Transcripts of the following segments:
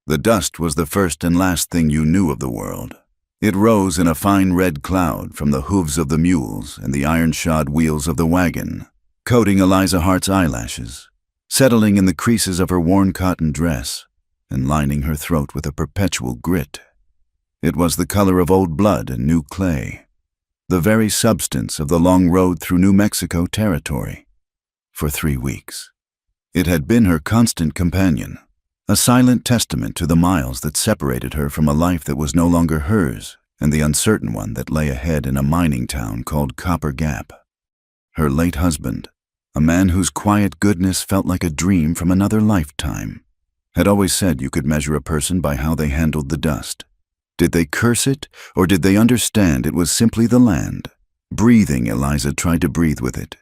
The dust was the first and last thing you knew of the world. It rose in a fine red cloud from the hooves of the mules and the iron-shod wheels of the wagon, coating Eliza Hart's eyelashes, settling in the creases of her worn cotton dress, and lining her throat with a perpetual grit. It was the color of old blood and new clay, the very substance of the long road through New Mexico territory. For 3 weeks. It had been her constant companion, a silent testament to the miles that separated her from a life that was no longer hers and the uncertain one that lay ahead in a mining town called Copper Gap. Her late husband, a man whose quiet goodness felt like a dream from another lifetime, had always said you could measure a person by how they handled the dust. Did they curse it, or did they understand it was simply the land? Breathing, Eliza tried to breathe with it.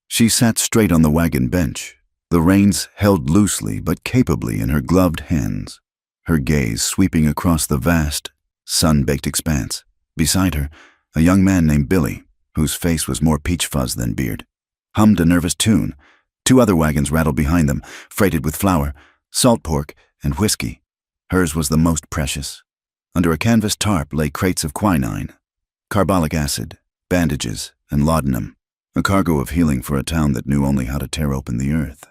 She sat straight on the wagon bench, the reins held loosely but capably in her gloved hands, her gaze sweeping across the vast, sun-baked expanse. Beside her, a young man named Billy, whose face was more peach fuzz than beard, hummed a nervous tune. 2 other wagons rattled behind them, freighted with flour, salt pork, and whiskey. Hers was the most precious. Under a canvas tarp lay crates of quinine, carbolic acid, bandages, and laudanum, a cargo of healing for a town that knew only how to tear open the earth.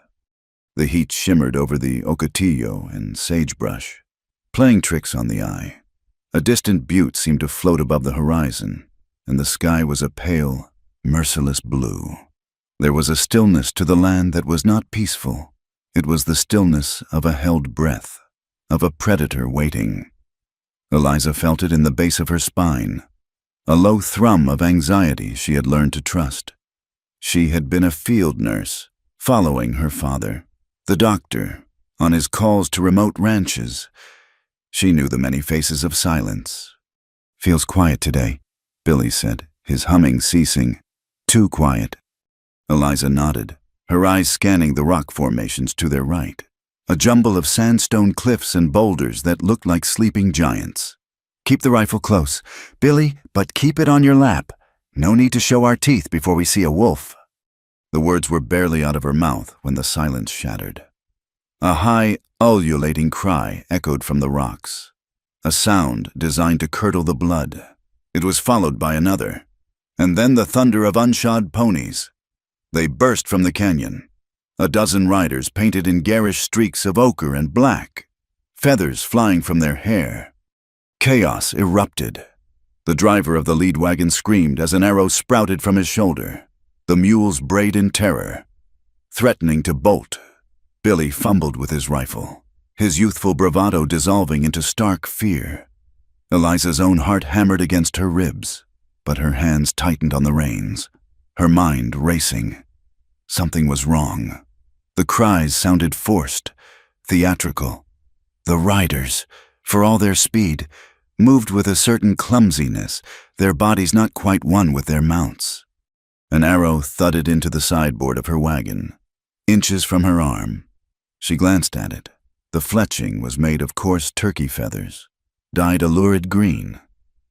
The heat shimmered over the ocotillo and sagebrush, playing tricks on the eye. A distant butte seemed to float above the horizon, and the sky was a pale, merciless blue. There was a stillness to the land that was not peaceful. It was the stillness of a held breath, of a predator waiting. Eliza felt it in the base of her spine, a low thrum of anxiety she had learned to trust. She had been a field nurse, following her father, the doctor, on his calls to remote ranches. She knew the many faces of silence. "Feels quiet today," Billy said, his humming ceasing. "Too quiet." Eliza nodded, her eyes scanning the rock formations to their right, a jumble of sandstone cliffs and boulders that looked like sleeping giants. "Keep the rifle close, Billy, but keep it on your lap. No need to show our teeth before we see a wolf." The words were barely out of her mouth when the silence shattered. A high, ululating cry echoed from the rocks, a sound designed to curdle the blood. It was followed by another, and then the thunder of unshod ponies. They burst from the canyon, a dozen riders painted in garish streaks of ochre and black, feathers flying from their hair. Chaos erupted. The driver of the lead wagon screamed as an arrow sprouted from his shoulder. The mules brayed in terror, threatening to bolt. Billy fumbled with his rifle, his youthful bravado dissolving into stark fear. Eliza's own heart hammered against her ribs, but her hands tightened on the reins, her mind racing. Something was wrong. The cries sounded forced, theatrical. The riders, for all their speed, moved with a certain clumsiness, their bodies not quite one with their mounts. An arrow thudded into the sideboard of her wagon, inches from her arm. She glanced at it. The fletching was made of coarse turkey feathers, dyed a lurid green.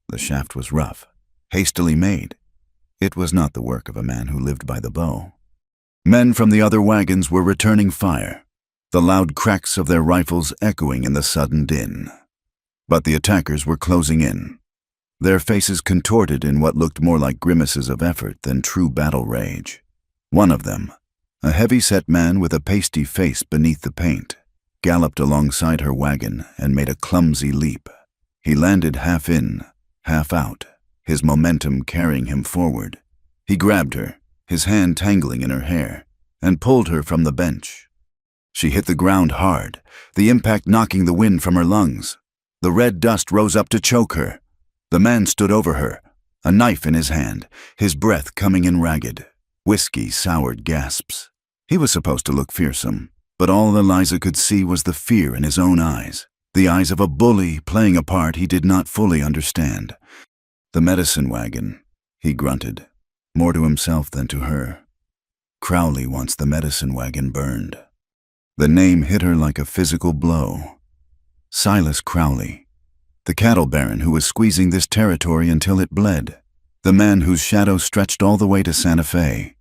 The shaft was rough, hastily made. It was not the work of a man who lived by the bow. Men from the other wagons were returning fire, the loud cracks of their rifles echoing in the sudden din. But the attackers were closing in, their faces contorted in what looked more like grimaces of effort than true battle rage. One of them, a heavy-set man with a pasty face beneath the paint, galloped alongside her wagon and made a clumsy leap. He landed half in, half out, his momentum carrying him forward. He grabbed her, his hand tangling in her hair, and pulled her from the bench. She hit the ground hard, the impact knocking the wind from her lungs. The red dust rose up to choke her. The man stood over her, a knife in his hand, his breath coming in ragged, whiskey-soured gasps. He was supposed to look fearsome, but all Eliza could see was the fear in his own eyes, the eyes of a bully playing a part he did not fully understand. "The medicine wagon," he grunted, more to himself than to her. "Crowley wants the medicine wagon burned." The name hit her like a physical blow. Silas Crowley, the cattle baron who was squeezing this territory until it bled, the man whose shadow stretched all the way to Santa Fe.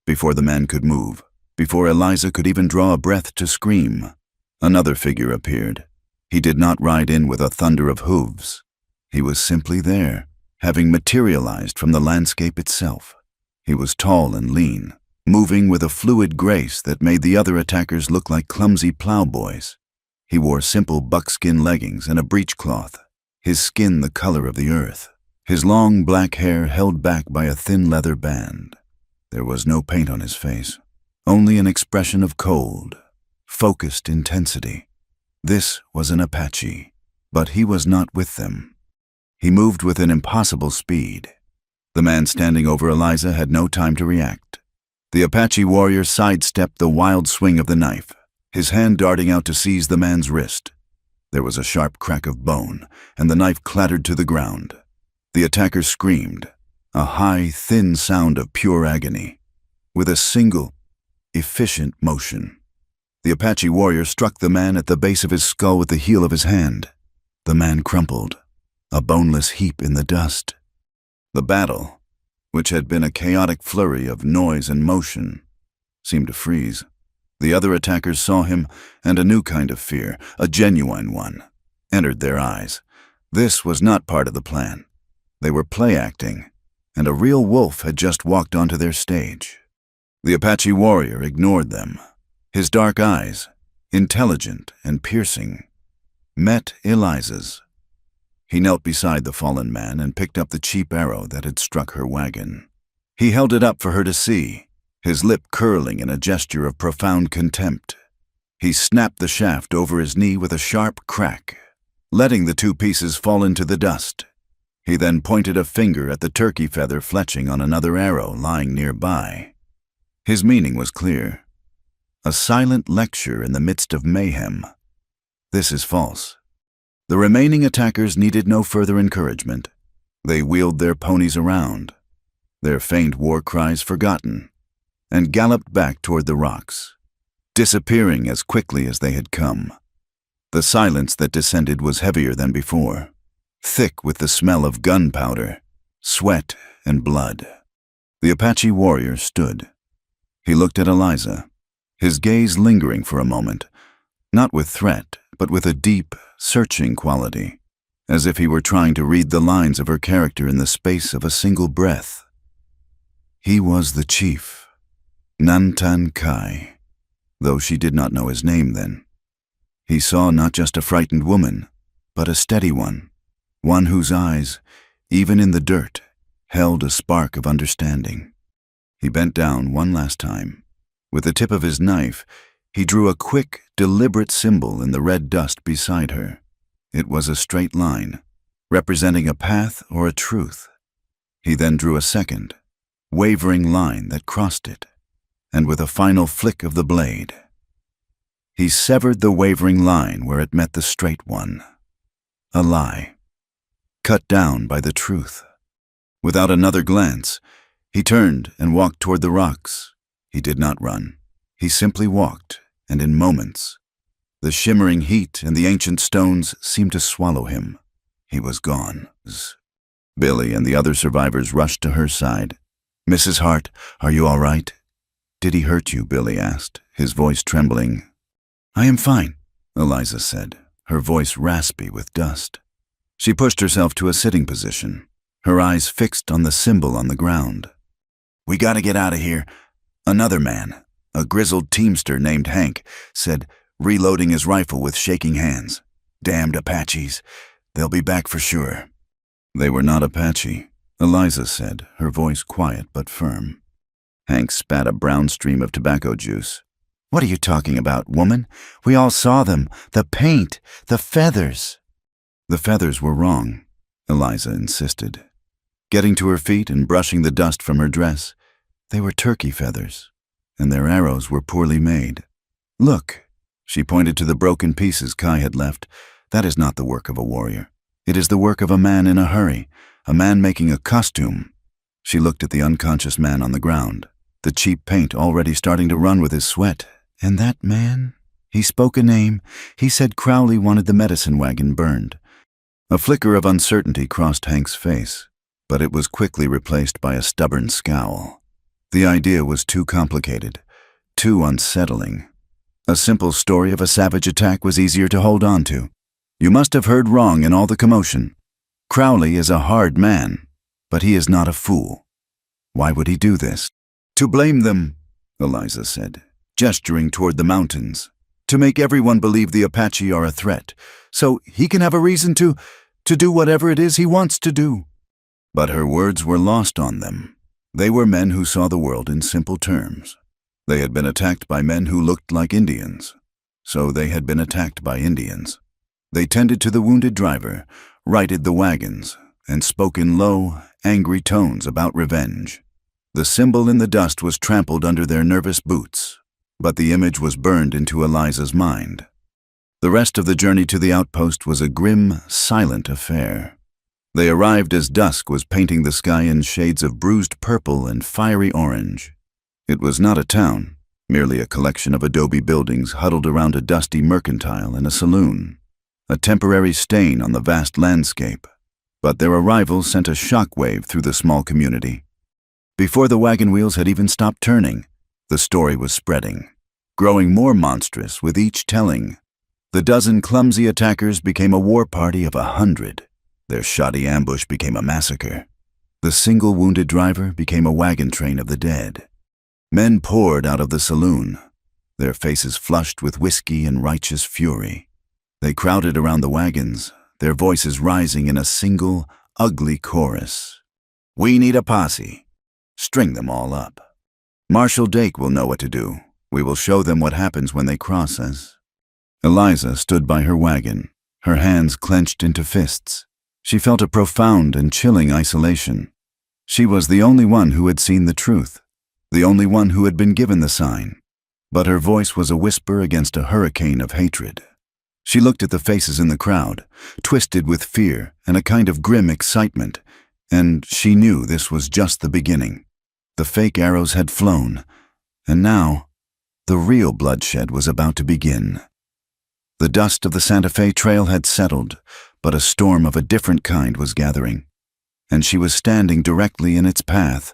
Before the man could move, before Eliza could even draw a breath to scream, another figure appeared, He did not ride in with a thunder of hooves. He was simply there, having materialized from the landscape itself. He was tall and lean, moving with a fluid grace that made the other attackers look like clumsy plowboys. He wore simple buckskin leggings and a breechcloth, his skin the color of the earth, his long black hair held back by a thin leather band. There was no paint on his face, only an expression of cold, focused intensity. This was an Apache, but he was not with them. He moved with an impossible speed. The man standing over Eliza had no time to react. The Apache warrior sidestepped the wild swing of the knife, his hand darting out to seize the man's wrist. There was a sharp crack of bone, and the knife clattered to the ground. The attacker screamed, a high, thin sound of pure agony, with a single, efficient motion. The Apache warrior struck the man at the base of his skull with the heel of his hand. The man crumpled, a boneless heap in the dust. The battle, which had been a chaotic flurry of noise and motion, seemed to freeze. The other attackers saw him, and a new kind of fear, a genuine one, entered their eyes. This was not part of the plan. They were play-acting, and a real wolf had just walked onto their stage. The Apache warrior ignored them. His dark eyes, intelligent and piercing, met Eliza's. He knelt beside the fallen man and picked up the cheap arrow that had struck her wagon. He held it up for her to see, his lip curling in a gesture of profound contempt. He snapped the shaft over his knee with a sharp crack, letting the two pieces fall into the dust. He then pointed a finger at the turkey feather fletching on another arrow lying nearby. His meaning was clear. A silent lecture in the midst of mayhem. This is false. The remaining attackers needed no further encouragement. They wheeled their ponies around, their faint war cries forgotten, and galloped back toward the rocks, disappearing as quickly as they had come. The silence that descended was heavier than before, thick with the smell of gunpowder, sweat, and blood. The Apache warrior stood. He looked at Eliza, his gaze lingering for a moment, not with threat, but with a deep, searching quality, as if he were trying to read the lines of her character in the space of a single breath. He was the chief, Nantan Kai, though she did not know his name then. He saw not just a frightened woman, but a steady one whose eyes, even in the dirt, held a spark of understanding. He bent down one last time. With the tip of his knife, he drew a quick, deliberate symbol in the red dust beside her. It was a straight line, representing a path or a truth. He then drew a second, wavering line that crossed it, and with a final flick of the blade, he severed the wavering line where it met the straight one. A lie, cut down by the truth. Without another glance, he turned and walked toward the rocks. He did not run. He simply walked, and in moments, the shimmering heat and the ancient stones seemed to swallow him. He was gone. Billy and the other survivors rushed to her side. "Mrs. Hart, are you all right?" "Did he hurt you?" Billy asked, his voice trembling. "I am fine," Eliza said, her voice raspy with dust. She pushed herself to a sitting position, her eyes fixed on the symbol on the ground. "We gotta get out of here." Another man, a grizzled teamster named Hank, said, reloading his rifle with shaking hands. "Damned Apaches. They'll be back for sure." "They were not Apache," Eliza said, her voice quiet but firm. Hank spat a brown stream of tobacco juice. "What are you talking about, woman? We all saw them. The paint, the feathers." "The feathers were wrong," Eliza insisted, getting to her feet and brushing the dust from her dress. "They were turkey feathers, and their arrows were poorly made. Look," she pointed to the broken pieces Kai had left. "That is not the work of a warrior. It is the work of a man in a hurry, a man making a costume." She looked at the unconscious man on the ground, the cheap paint already starting to run with his sweat. "And that man? He spoke a name. He said Crowley wanted the medicine wagon burned." A flicker of uncertainty crossed Hank's face, but it was quickly replaced by a stubborn scowl. The idea was too complicated, too unsettling. A simple story of a savage attack was easier to hold on to. You must have heard wrong in all the commotion. Crowley is a hard man, but he is not a fool. Why would he do this? To blame them, Eliza said, gesturing toward the mountains. To make everyone believe the Apache are a threat, so he can have a reason to do whatever it is he wants to do. But her words were lost on them. They were men who saw the world in simple terms. They had been attacked by men who looked like Indians, so they had been attacked by Indians. They tended to the wounded driver, righted the wagons, and spoke in low, angry tones about revenge. The symbol in the dust was trampled under their nervous boots, but the image was burned into Eliza's mind. The rest of the journey to the outpost was a grim, silent affair. They arrived as dusk was painting the sky in shades of bruised purple and fiery orange. It was not a town, merely a collection of adobe buildings huddled around a dusty mercantile and a saloon, a temporary stain on the vast landscape. But their arrival sent a shockwave through the small community. Before the wagon wheels had even stopped turning, the story was spreading, growing more monstrous with each telling. The dozen clumsy attackers became a war party of 100. Their shoddy ambush became a massacre. The single wounded driver became a wagon train of the dead. Men poured out of the saloon, their faces flushed with whiskey and righteous fury. They crowded around the wagons, their voices rising in a single, ugly chorus. We need a posse. String them all up. Marshal Dake will know what to do. We will show them what happens when they cross us. Eliza stood by her wagon, her hands clenched into fists. She felt a profound and chilling isolation. She was the only one who had seen the truth, the only one who had been given the sign. But her voice was a whisper against a hurricane of hatred. She looked at the faces in the crowd, twisted with fear and a kind of grim excitement, and she knew this was just the beginning. The fake arrows had flown, and now the real bloodshed was about to begin. The dust of the Santa Fe trail had settled, but a storm of a different kind was gathering, and she was standing directly in its path.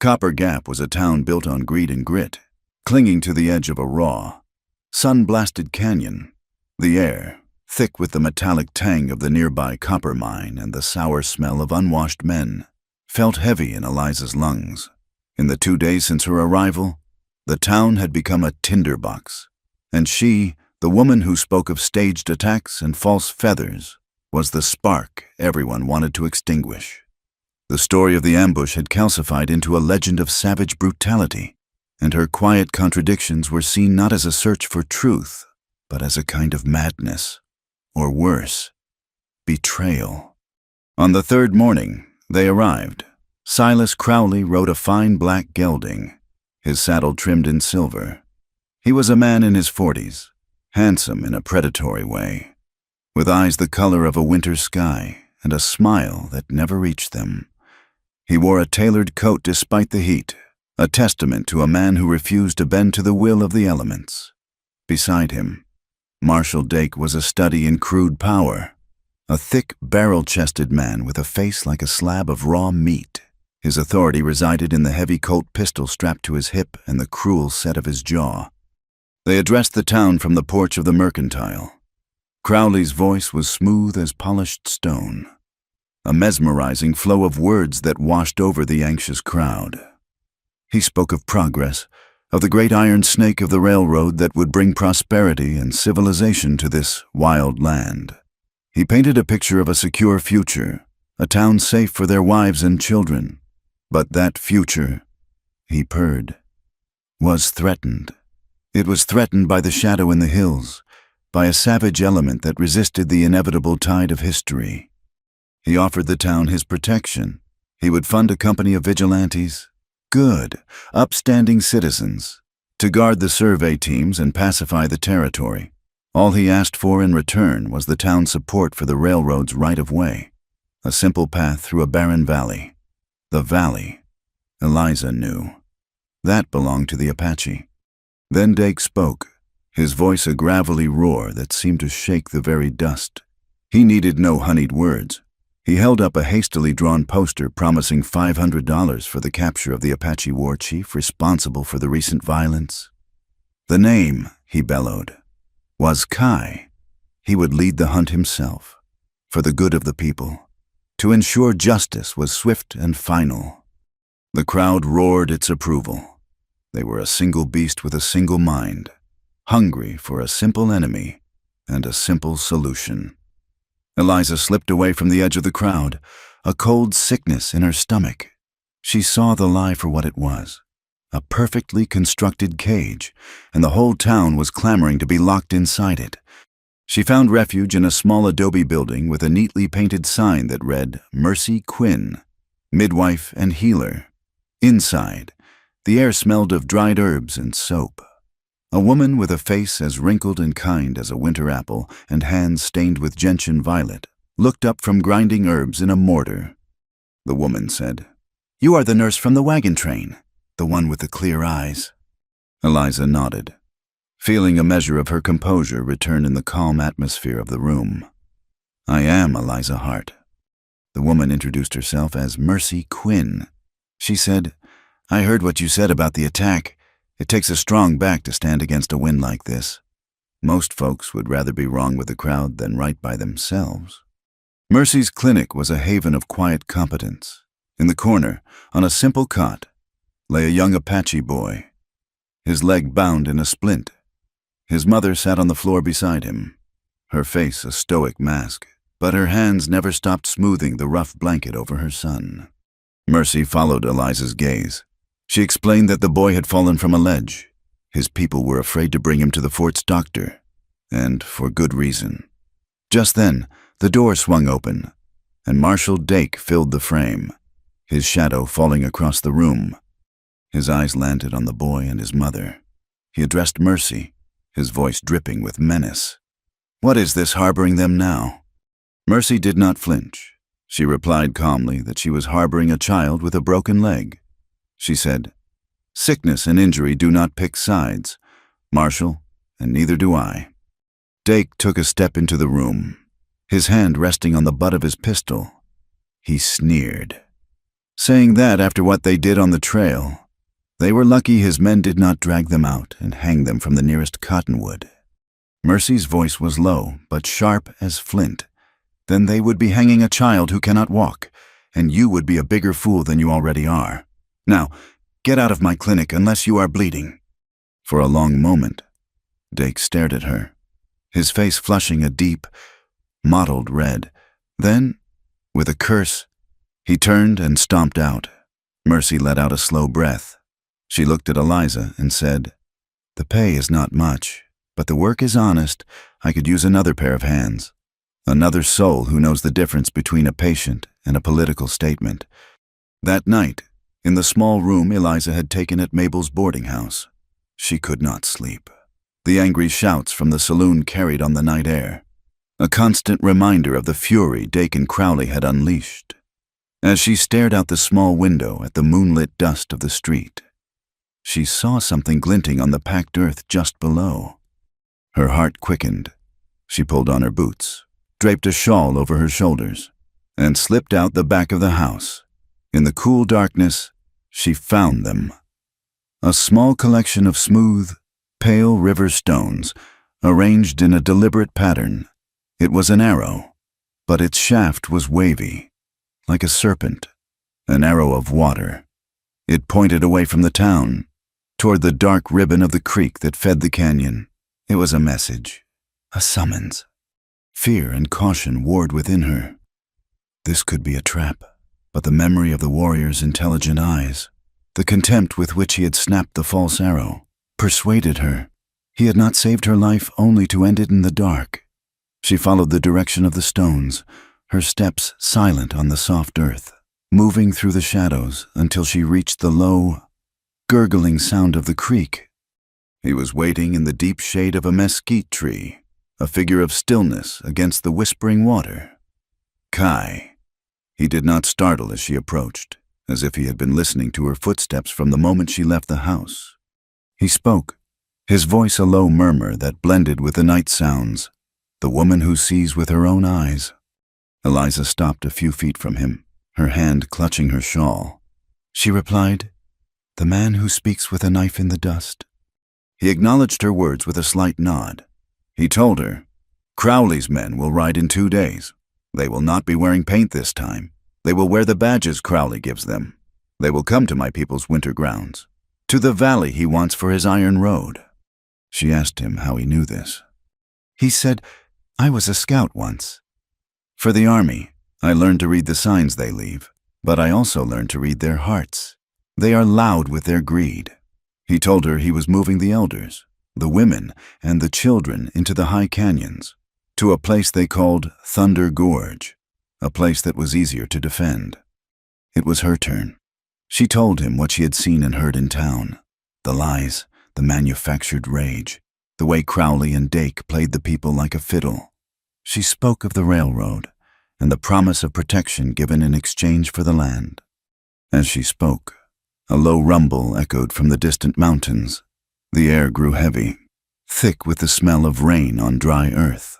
Copper Gap was a town built on greed and grit, clinging to the edge of a raw, sun-blasted canyon. The air, thick with the metallic tang of the nearby copper mine and the sour smell of unwashed men, felt heavy in Eliza's lungs. In the 2 days since her arrival, the town had become a tinderbox, and she, the woman who spoke of staged attacks and false feathers, was the spark everyone wanted to extinguish. The story of the ambush had calcified into a legend of savage brutality, and her quiet contradictions were seen not as a search for truth, but as a kind of madness, or worse, betrayal. On the third morning, they arrived. Silas Crowley rode a fine black gelding, his saddle trimmed in silver. He was a man in his 40s, handsome in a predatory way, with eyes the color of a winter sky and a smile that never reached them. He wore a tailored coat despite the heat, a testament to a man who refused to bend to the will of the elements. Beside him, Marshal Dake was a study in crude power, a thick, barrel-chested man with a face like a slab of raw meat. His authority resided in the heavy Colt pistol strapped to his hip and the cruel set of his jaw. They addressed the town from the porch of the mercantile. Crowley's voice was smooth as polished stone, a mesmerizing flow of words that washed over the anxious crowd. He spoke of progress, of the great iron snake of the railroad that would bring prosperity and civilization to this wild land. He painted a picture of a secure future, a town safe for their wives and children. But that future, he purred, was threatened. It was threatened by the shadow in the hills, by a savage element that resisted the inevitable tide of history. He offered the town his protection. He would fund a company of vigilantes, good, upstanding citizens, to guard the survey teams and pacify the territory. All he asked for in return was the town's support for the railroad's right-of-way, a simple path through a barren valley. The valley, Eliza knew, that belonged to the Apache. Then Dake spoke, his voice a gravelly roar that seemed to shake the very dust. He needed no honeyed words. He held up a hastily drawn poster promising $500 for the capture of the Apache war chief responsible for the recent violence. The name, he bellowed, was Kai. He would lead the hunt himself, for the good of the people, to ensure justice was swift and final. The crowd roared its approval. They were a single beast with a single mind, hungry for a simple enemy and a simple solution. Eliza slipped away from the edge of the crowd, a cold sickness in her stomach. She saw the lie for what it was, a perfectly constructed cage, and the whole town was clamoring to be locked inside it. She found refuge in a small adobe building with a neatly painted sign that read, Mercy Quinn, midwife and healer. Inside, the air smelled of dried herbs and soap. A woman with a face as wrinkled and kind as a winter apple and hands stained with gentian violet looked up from grinding herbs in a mortar. The woman said, "You are the nurse from the wagon train, the one with the clear eyes." Eliza nodded, feeling a measure of her composure return in the calm atmosphere of the room. "I am Eliza Hart." The woman introduced herself as Mercy Quinn. She said, "I heard what you said about the attack. It takes a strong back to stand against a wind like this. Most folks would rather be wrong with the crowd than right by themselves." Mercy's clinic was a haven of quiet competence. In the corner, on a simple cot, lay a young Apache boy, his leg bound in a splint. His mother sat on the floor beside him, her face a stoic mask, but her hands never stopped smoothing the rough blanket over her son. Mercy followed Eliza's gaze. She explained that the boy had fallen from a ledge. His people were afraid to bring him to the fort's doctor, and for good reason. Just then, the door swung open, and Marshal Dake filled the frame, his shadow falling across the room. His eyes landed on the boy and his mother. He addressed Mercy, his voice dripping with menace. "What is this harboring them now?" Mercy did not flinch. She replied calmly that she was harboring a child with a broken leg. She said, "Sickness and injury do not pick sides, Marshal, and neither do I." Dake took a step into the room, his hand resting on the butt of his pistol. He sneered, saying that after what they did on the trail, they were lucky his men did not drag them out and hang them from the nearest cottonwood. Mercy's voice was low, but sharp as flint. "Then they would be hanging a child who cannot walk, and you would be a bigger fool than you already are. Now, get out of my clinic unless you are bleeding." For a long moment, Dake stared at her, his face flushing a deep, mottled red. Then, with a curse, he turned and stomped out. Mercy let out a slow breath. She looked at Eliza and said, "The pay is not much, but the work is honest. I could use another pair of hands, another soul who knows the difference between a patient and a political statement." That night, in the small room Eliza had taken at Mabel's boarding house, she could not sleep. The angry shouts from the saloon carried on the night air, a constant reminder of the fury Dake and Crowley had unleashed. As she stared out the small window at the moonlit dust of the street, she saw something glinting on the packed earth just below. Her heart quickened. She pulled on her boots, draped a shawl over her shoulders, and slipped out the back of the house. In the cool darkness, she found them. A small collection of smooth, pale river stones, arranged in a deliberate pattern. It was an arrow, but its shaft was wavy, like a serpent, an arrow of water. It pointed away from the town, toward the dark ribbon of the creek that fed the canyon. It was a message, a summons. Fear and caution warred within her. This could be a trap, but the memory of the warrior's intelligent eyes, the contempt with which he had snapped the false arrow, persuaded her. He had not saved her life only to end it in the dark. She followed the direction of the stones, her steps silent on the soft earth, moving through the shadows until she reached the low, gurgling sound of the creek. He was waiting in the deep shade of a mesquite tree, a figure of stillness against the whispering water. Kai. He did not startle as she approached, as if he had been listening to her footsteps from the moment she left the house. He spoke, his voice a low murmur that blended with the night sounds, the woman who sees with her own eyes. Eliza stopped a few feet from him, her hand clutching her shawl. She replied, "The man who speaks with a knife in the dust." He acknowledged her words with a slight nod. He told her, Crowley's men will ride in 2 days. They will not be wearing paint this time. They will wear the badges Crowley gives them. They will come to my people's winter grounds, to the valley he wants for his iron road." She asked him how he knew this. He said, "I was a scout once. For the army, I learned to read the signs they leave, but I also learned to read their hearts. They are loud with their greed." He told her he was moving the elders, the women, and the children into the high canyons, to a place they called Thunder Gorge, a place that was easier to defend. It was her turn. She told him what she had seen and heard in town, the lies, the manufactured rage, the way Crowley and Dake played the people like a fiddle. She spoke of the railroad and the promise of protection given in exchange for the land. As she spoke, a low rumble echoed from the distant mountains. The air grew heavy, thick with the smell of rain on dry earth.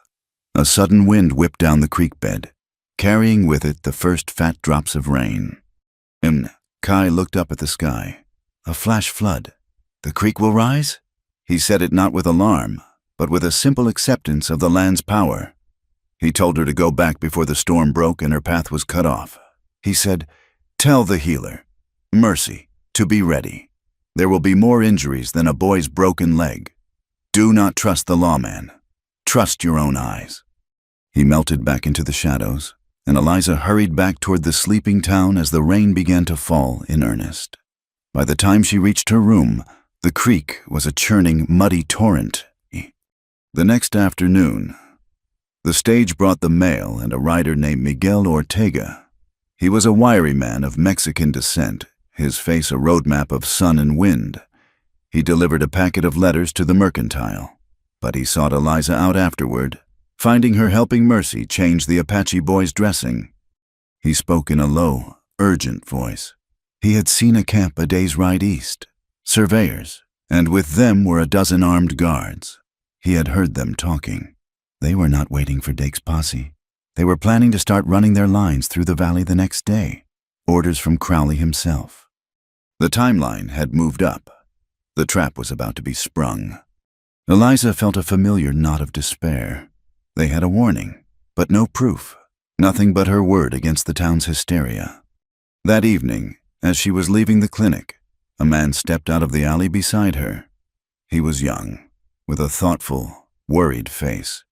A sudden wind whipped down the creek bed, carrying with it the first fat drops of rain. Kai looked up at the sky. A flash flood. "The creek will rise?" He said it not with alarm, but with a simple acceptance of the land's power. He told her to go back before the storm broke and her path was cut off. He said, "Tell the healer, Mercy, to be ready. There will be more injuries than a boy's broken leg. Do not trust the lawman. Trust your own eyes." He melted back into the shadows, and Eliza hurried back toward the sleeping town as the rain began to fall in earnest. By the time she reached her room, the creek was a churning, muddy torrent. The next afternoon, the stage brought the mail and a rider named Miguel Ortega. He was a wiry man of Mexican descent, his face a roadmap of sun and wind. He delivered a packet of letters to the mercantile, but he sought Eliza out afterward, finding her helping Mercy change the Apache boy's dressing. He spoke in a low, urgent voice. He had seen a camp a day's ride east, surveyors, and with them were a dozen armed guards. He had heard them talking. They were not waiting for Dake's posse. They were planning to start running their lines through the valley the next day, orders from Crowley himself. The timeline had moved up. The trap was about to be sprung. Eliza felt a familiar knot of despair. They had a warning, but no proof, nothing but her word against the town's hysteria. That evening, as she was leaving the clinic, a man stepped out of the alley beside her. He was young, with a thoughtful, worried face.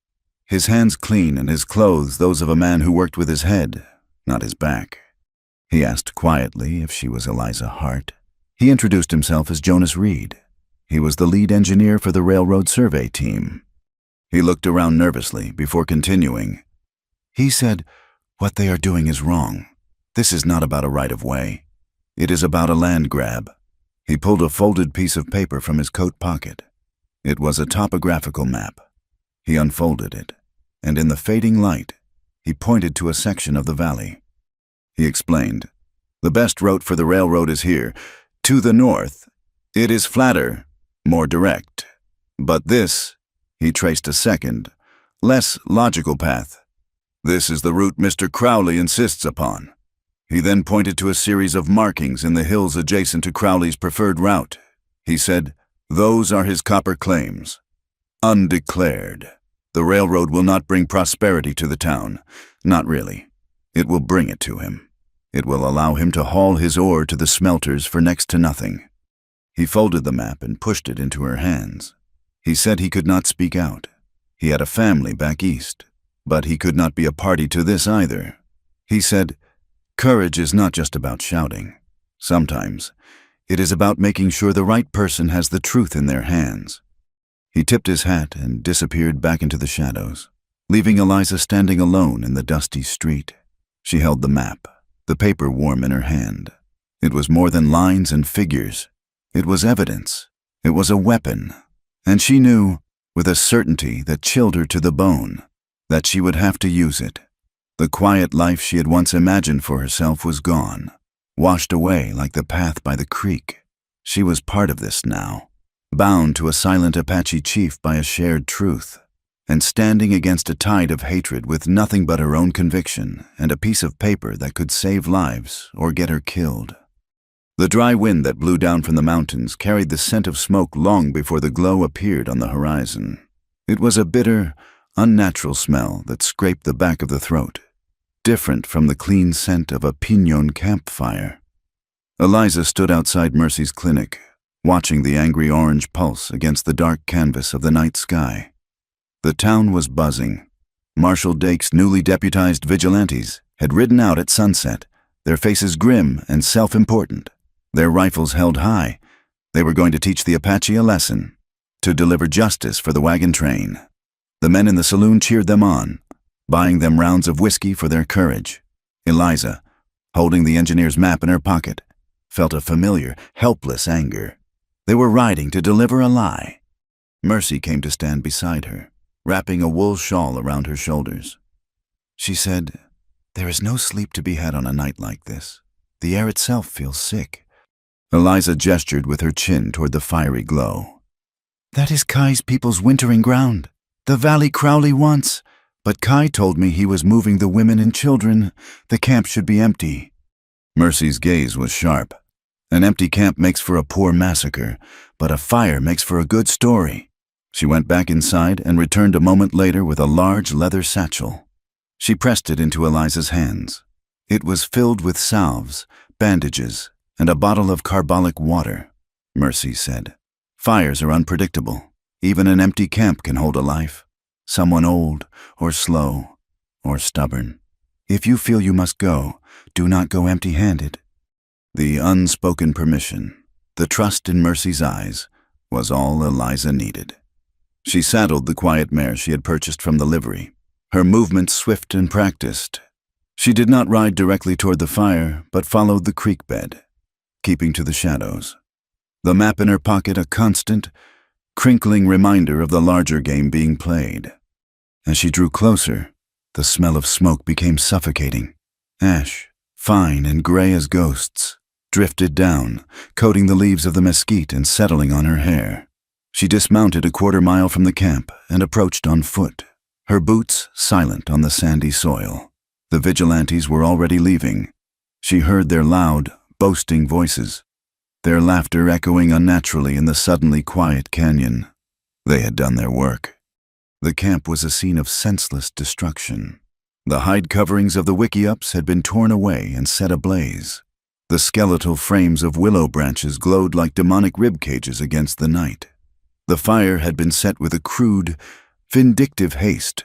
His hands clean and his clothes those of a man who worked with his head, not his back. He asked quietly if she was Eliza Hart. He introduced himself as Jonas Reed. He was the lead engineer for the railroad survey team. He looked around nervously before continuing. He said, "What they are doing is wrong. This is not about a right-of-way. It is about a land grab." He pulled a folded piece of paper from his coat pocket. It was a topographical map. He unfolded it, and in the fading light, he pointed to a section of the valley. He explained, "The best route for the railroad is here. To the north, it is flatter, more direct. But this," he traced a second, less logical path. "This is the route Mr. Crowley insists upon." He then pointed to a series of markings in the hills adjacent to Crowley's preferred route. He said, "Those are his copper claims. Undeclared. The railroad will not bring prosperity to the town. Not really. It will bring it to him. It will allow him to haul his ore to the smelters for next to nothing." He folded the map and pushed it into her hands. He said he could not speak out. He had a family back east, but he could not be a party to this either. He said, "Courage is not just about shouting. Sometimes it is about making sure the right person has the truth in their hands." He tipped his hat and disappeared back into the shadows, leaving Eliza standing alone in the dusty street. She held the map, the paper warm in her hand. It was more than lines and figures. It was evidence. It was a weapon. And she knew, with a certainty that chilled her to the bone, that she would have to use it. The quiet life she had once imagined for herself was gone, washed away like the path by the creek. She was part of this now, bound to a silent Apache chief by a shared truth, and standing against a tide of hatred with nothing but her own conviction and a piece of paper that could save lives or get her killed. The dry wind that blew down from the mountains carried the scent of smoke long before the glow appeared on the horizon. It was a bitter, unnatural smell that scraped the back of the throat, different from the clean scent of a pinon campfire. Eliza stood outside Mercy's clinic, watching the angry orange pulse against the dark canvas of the night sky. The town was buzzing. Marshal Dake's newly deputized vigilantes had ridden out at sunset, their faces grim and self-important, their rifles held high. They were going to teach the Apache a lesson, to deliver justice for the wagon train. The men in the saloon cheered them on, buying them rounds of whiskey for their courage. Eliza, holding the engineer's map in her pocket, felt a familiar, helpless anger. They were riding to deliver a lie. Mercy came to stand beside her, wrapping a wool shawl around her shoulders. She said, "There is no sleep to be had on a night like this. The air itself feels sick." Eliza gestured with her chin toward the fiery glow. "That is Kai's people's wintering ground. The valley Crowley wants. But Kai told me he was moving the women and children. The camp should be empty." Mercy's gaze was sharp. An empty camp makes for a poor massacre, but a fire makes for a good story. She went back inside and returned a moment later with a large leather satchel. She pressed it into Eliza's hands. It was filled with salves, bandages, and a bottle of carbolic water. Mercy said, "Fires are unpredictable. Even an empty camp can hold a life. Someone old, or slow, or stubborn. If you feel you must go, do not go empty-handed." The unspoken permission, the trust in Mercy's eyes, was all Eliza needed. She saddled the quiet mare she had purchased from the livery, her movements swift and practiced. She did not ride directly toward the fire, but followed the creek bed, keeping to the shadows. The map in her pocket a constant, crinkling reminder of the larger game being played. As she drew closer, the smell of smoke became suffocating. Ash, fine and gray as ghosts, drifted down, coating the leaves of the mesquite and settling on her hair. She dismounted a quarter-mile from the camp and approached on foot, her boots silent on the sandy soil. The vigilantes were already leaving. She heard their loud, boasting voices, their laughter echoing unnaturally in the suddenly quiet canyon. They had done their work. The camp was a scene of senseless destruction. The hide coverings of the wickiups had been torn away and set ablaze. The skeletal frames of willow branches glowed like demonic rib cages against the night. The fire had been set with a crude, vindictive haste,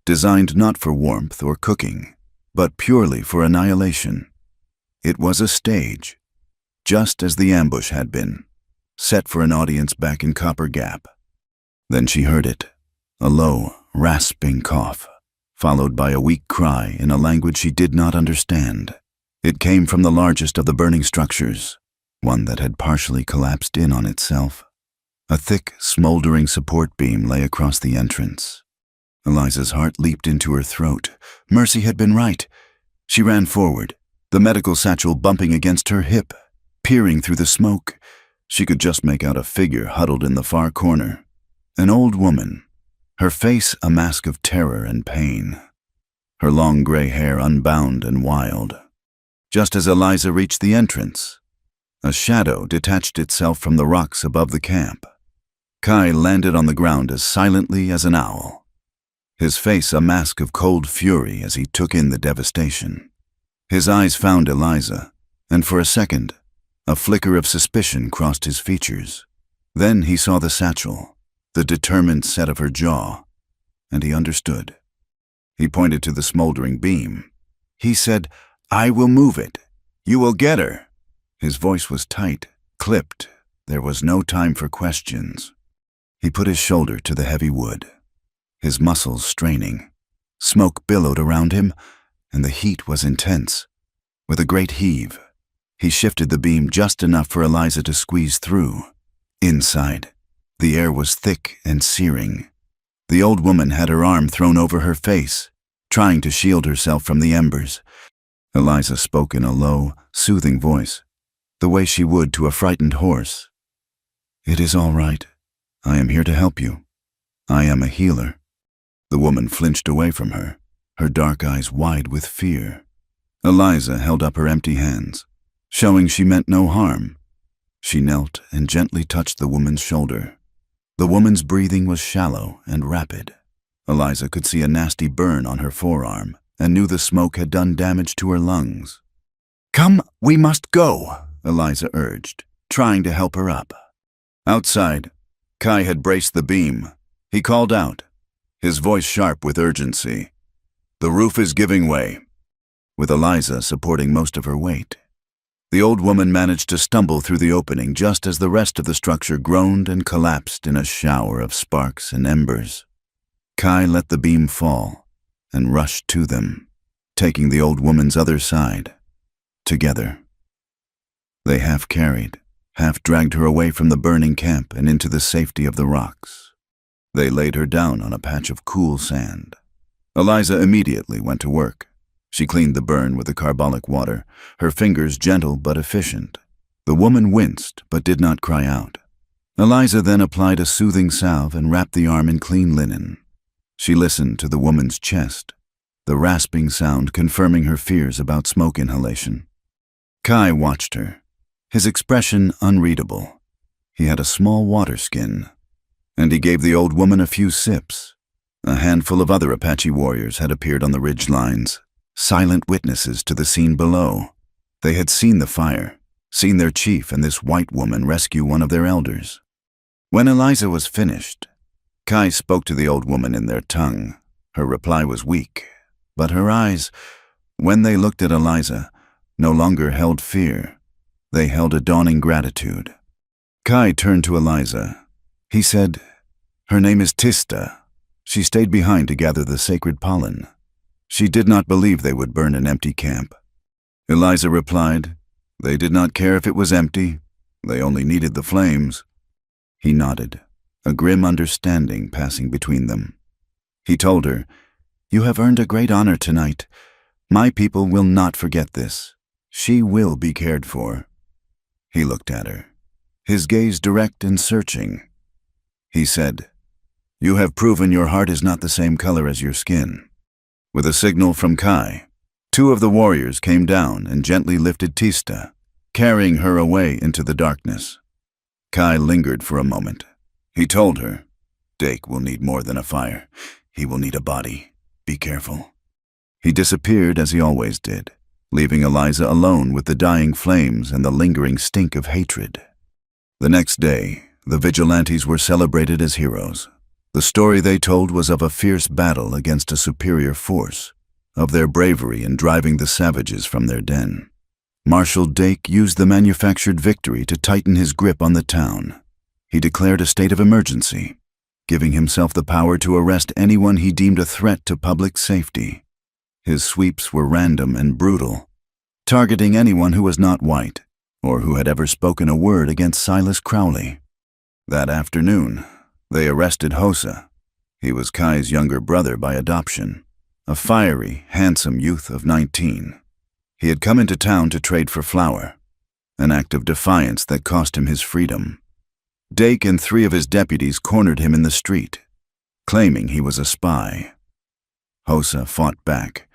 designed not for warmth or cooking, but purely for annihilation. It was a stage, just as the ambush had been, set for an audience back in Copper Gap. Then she heard it, a low, rasping cough, followed by a weak cry in a language she did not understand. It came from the largest of the burning structures, one that had partially collapsed in on itself. A thick, smoldering support beam lay across the entrance. Eliza's heart leaped into her throat. Mercy had been right. She ran forward, the medical satchel bumping against her hip. Peering through the smoke, she could just make out a figure huddled in the far corner. An old woman, her face a mask of terror and pain, her long gray hair unbound and wild. Just as Eliza reached the entrance, a shadow detached itself from the rocks above the camp. Kai landed on the ground as silently as an owl, his face a mask of cold fury as he took in the devastation. His eyes found Eliza, and for a second, a flicker of suspicion crossed his features. Then he saw the satchel, the determined set of her jaw, and he understood. He pointed to the smoldering beam. He said, "I will move it. You will get her." His voice was tight, clipped. There was no time for questions. He put his shoulder to the heavy wood, his muscles straining. Smoke billowed around him, and the heat was intense. With a great heave, he shifted the beam just enough for Eliza to squeeze through. Inside, the air was thick and searing. The old woman had her arm thrown over her face, trying to shield herself from the embers. Eliza spoke in a low, soothing voice, the way she would to a frightened horse. "It is all right. I am here to help you. I am a healer." The woman flinched away from her, her dark eyes wide with fear. Eliza held up her empty hands, showing she meant no harm. She knelt and gently touched the woman's shoulder. The woman's breathing was shallow and rapid. Eliza could see a nasty burn on her forearm and knew the smoke had done damage to her lungs. "Come, we must go," Eliza urged, trying to help her up. Outside, Kai had braced the beam. He called out, his voice sharp with urgency. "The roof is giving way," with Eliza supporting most of her weight. The old woman managed to stumble through the opening just as the rest of the structure groaned and collapsed in a shower of sparks and embers. Kai let the beam fall and rushed to them, taking the old woman's other side. Together, they half carried, half dragged her away from the burning camp and into the safety of the rocks. They laid her down on a patch of cool sand. Eliza immediately went to work. She cleaned the burn with the carbolic water, her fingers gentle but efficient. The woman winced but did not cry out. Eliza then applied a soothing salve and wrapped the arm in clean linen. She listened to the woman's chest, the rasping sound confirming her fears about smoke inhalation. Kai watched her, his expression unreadable. He had a small water skin, and he gave the old woman a few sips. A handful of other Apache warriors had appeared on the ridge lines, silent witnesses to the scene below. They had seen the fire, seen their chief and this white woman rescue one of their elders. When Eliza was finished, Kai spoke to the old woman in their tongue. Her reply was weak, but her eyes, when they looked at Eliza, no longer held fear. They held a dawning gratitude. Kai turned to Eliza. He said, "Her name is Tista. She stayed behind to gather the sacred pollen. She did not believe they would burn an empty camp." Eliza replied, "They did not care if it was empty. They only needed the flames." He nodded, a grim understanding passing between them. He told her, "You have earned a great honor tonight. My people will not forget this. She will be cared for." He looked at her, his gaze direct and searching. He said, "You have proven your heart is not the same color as your skin." With a signal from Kai, two of the warriors came down and gently lifted Tista, carrying her away into the darkness. Kai lingered for a moment. He told her, "Dake will need more than a fire. He will need a body. Be careful." He disappeared as he always did, leaving Eliza alone with the dying flames and the lingering stink of hatred. The next day, the vigilantes were celebrated as heroes. The story they told was of a fierce battle against a superior force, of their bravery in driving the savages from their den. Marshal Dake used the manufactured victory to tighten his grip on the town. He declared a state of emergency, giving himself the power to arrest anyone he deemed a threat to public safety. His sweeps were random and brutal, targeting anyone who was not white or who had ever spoken a word against Silas Crowley. That afternoon, they arrested Hosa. He was Kai's younger brother by adoption, a fiery, handsome youth of 19. He had come into town to trade for flour, an act of defiance that cost him his freedom. Dake and 3 of his deputies cornered him in the street, claiming he was a spy. Hosa fought back,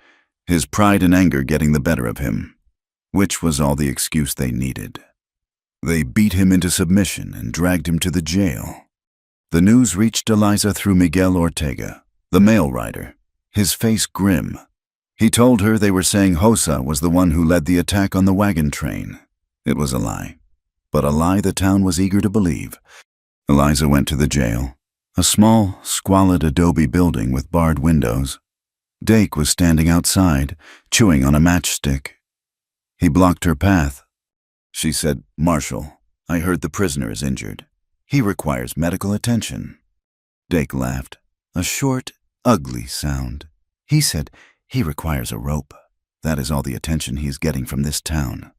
his pride and anger getting the better of him, which was all the excuse they needed. They beat him into submission and dragged him to the jail. The news reached Eliza through Miguel Ortega, the mail rider, his face grim. He told her they were saying Hosa was the one who led the attack on the wagon train. It was a lie, but a lie the town was eager to believe. Eliza went to the jail, a small, squalid adobe building with barred windows. Dake was standing outside, chewing on a matchstick. He blocked her path. She said, "Marshal, I heard the prisoner is injured. He requires medical attention." Dake laughed, a short, ugly sound. He said, "He requires a rope. That is all the attention he is getting from this town."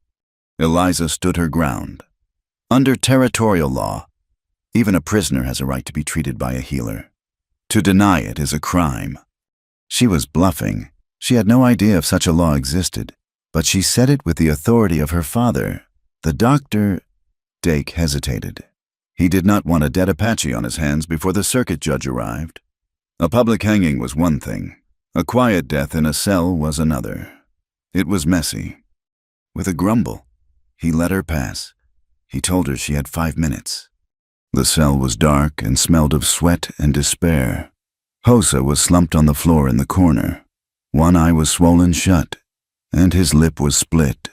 Eliza stood her ground. Under territorial law, even a prisoner has a right to be treated by a healer. To deny it is a crime. She was bluffing. She had no idea if such a law existed, but she said it with the authority of her father. The doctor... Dake hesitated. He did not want a dead Apache on his hands before the circuit judge arrived. A public hanging was one thing. A quiet death in a cell was another. It was messy. With a grumble, he let her pass. He told her she had 5 minutes. The cell was dark and smelled of sweat and despair. Hosa was slumped on the floor in the corner. One eye was swollen shut, and his lip was split.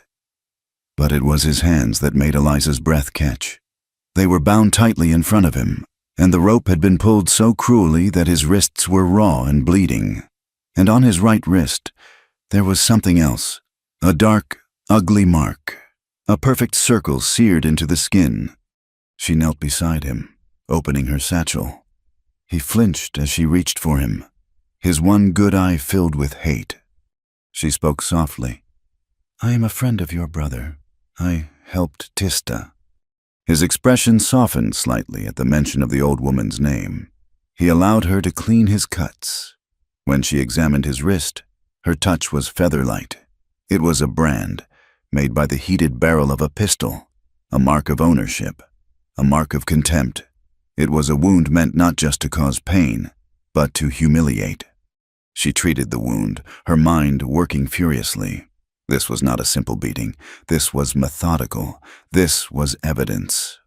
But it was his hands that made Eliza's breath catch. They were bound tightly in front of him, and the rope had been pulled so cruelly that his wrists were raw and bleeding. And on his right wrist, there was something else, a dark, ugly mark, a perfect circle seared into the skin. She knelt beside him, opening her satchel. He flinched as she reached for him, his one good eye filled with hate. She spoke softly. "I am a friend of your brother. I helped Tista." His expression softened slightly at the mention of the old woman's name. He allowed her to clean his cuts. When she examined his wrist, her touch was feather-light. It was a brand, made by the heated barrel of a pistol, a mark of ownership, a mark of contempt. It was a wound meant not just to cause pain, but to humiliate. She treated the wound, her mind working furiously. This was not a simple beating. This was methodical. This was evidence.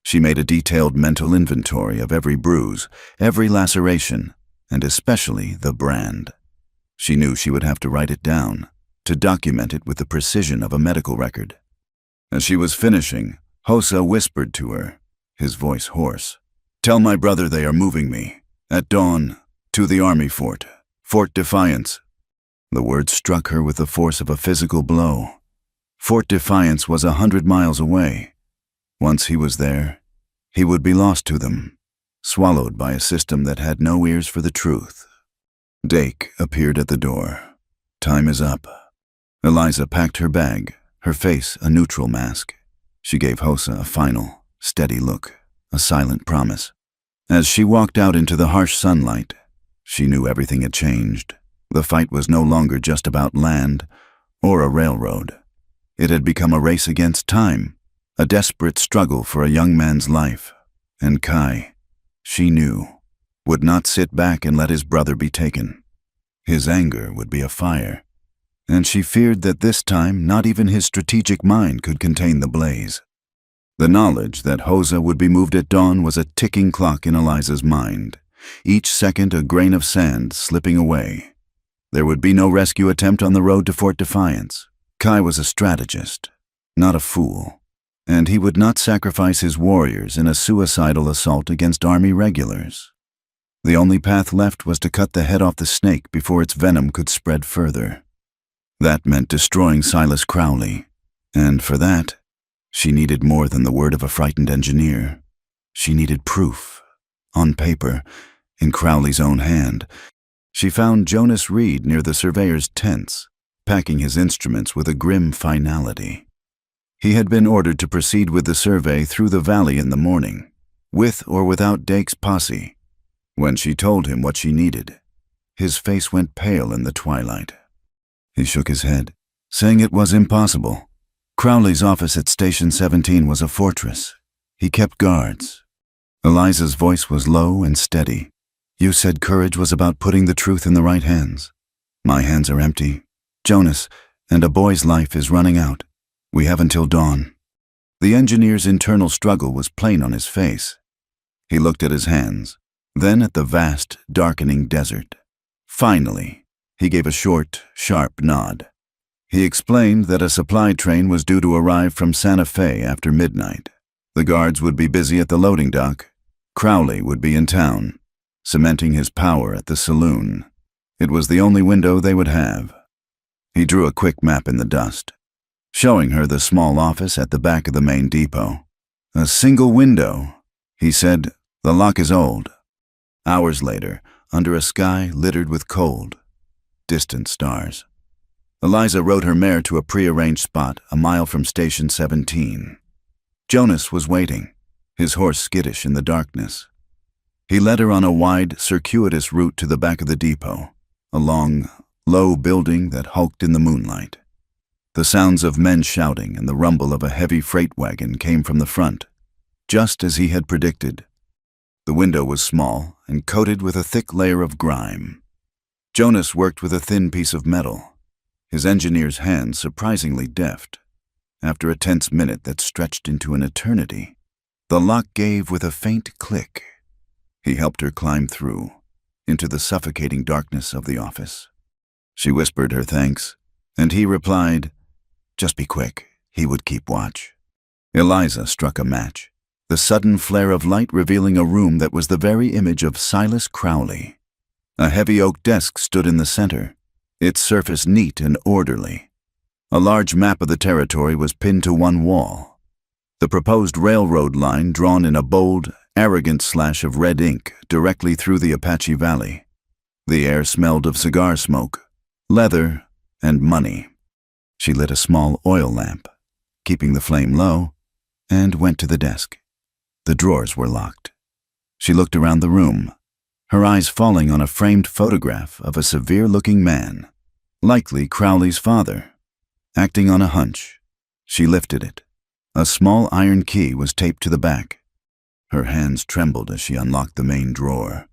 She made a detailed mental inventory of every bruise, every laceration, and especially the brand. She knew she would have to write it down, to document it with the precision of a medical record. As she was finishing, Hosa whispered to her, his voice hoarse, "Tell my brother they are moving me, at dawn, to the army fort, Fort Defiance." The words struck her with the force of a physical blow. Fort Defiance was 100 miles away. Once he was there, he would be lost to them, swallowed by a system that had no ears for the truth. Dake appeared at the door. "Time is up." Eliza packed her bag, her face a neutral mask. She gave Hosa a final, steady look, a silent promise. As she walked out into the harsh sunlight, she knew everything had changed. The fight was no longer just about land or a railroad. It had become a race against time, a desperate struggle for a young man's life. And Kai, she knew, would not sit back and let his brother be taken. His anger would be a fire, and she feared that this time not even his strategic mind could contain the blaze. The knowledge that Hosa would be moved at dawn was a ticking clock in Eliza's mind, each second a grain of sand slipping away. There would be no rescue attempt on the road to Fort Defiance. Kai was a strategist, not a fool, and he would not sacrifice his warriors in a suicidal assault against army regulars. The only path left was to cut the head off the snake before its venom could spread further. That meant destroying Silas Crowley, and for that, she needed more than the word of a frightened engineer. She needed proof, on paper, in Crowley's own hand. She found Jonas Reed near the surveyor's tents, packing his instruments with a grim finality. He had been ordered to proceed with the survey through the valley in the morning, with or without Dake's posse. When she told him what she needed, his face went pale in the twilight. He shook his head, saying it was impossible. Crowley's office at Station 17 was a fortress. He kept guards. Eliza's voice was low and steady. "You said courage was about putting the truth in the right hands. My hands are empty. Jonas, and a boy's life is running out. We have until dawn." The engineer's internal struggle was plain on his face. He looked at his hands, then at the vast, darkening desert. Finally, he gave a short, sharp nod. He explained that a supply train was due to arrive from Santa Fe after midnight. The guards would be busy at the loading dock. Crowley would be in town, cementing his power at the saloon. It was the only window they would have. He drew a quick map in the dust, showing her the small office at the back of the main depot. "A single window," he said. "The lock is old." Hours later, under a sky littered with cold, distant stars, Eliza rode her mare to a prearranged spot a mile from Station 17. Jonas was waiting, his horse skittish in the darkness. He led her on a wide, circuitous route to the back of the depot, a long, low building that hulked in the moonlight. The sounds of men shouting and the rumble of a heavy freight wagon came from the front, just as he had predicted. The window was small and coated with a thick layer of grime. Jonas worked with a thin piece of metal, his engineer's hands surprisingly deft. After a tense minute that stretched into an eternity, the lock gave with a faint click. He helped her climb through. into the suffocating darkness of the office. She whispered her thanks, and he replied, "Just be quick, he would keep watch." Eliza struck a match, the sudden flare of light revealing a room that was the very image of Silas Crowley. A heavy oak desk stood in the center, its surface neat and orderly. A large map of the territory was pinned to one wall, the proposed railroad line drawn in a bold, arrogant slash of red ink directly through the Apache Valley. The air smelled of cigar smoke, leather, and money. She lit a small oil lamp, keeping the flame low, and went to the desk. The drawers were locked. She looked around the room, her eyes falling on a framed photograph of a severe-looking man, likely Crowley's father. Acting on a hunch, she lifted it. A small iron key was taped to the back. Her hands trembled as she unlocked the main drawer.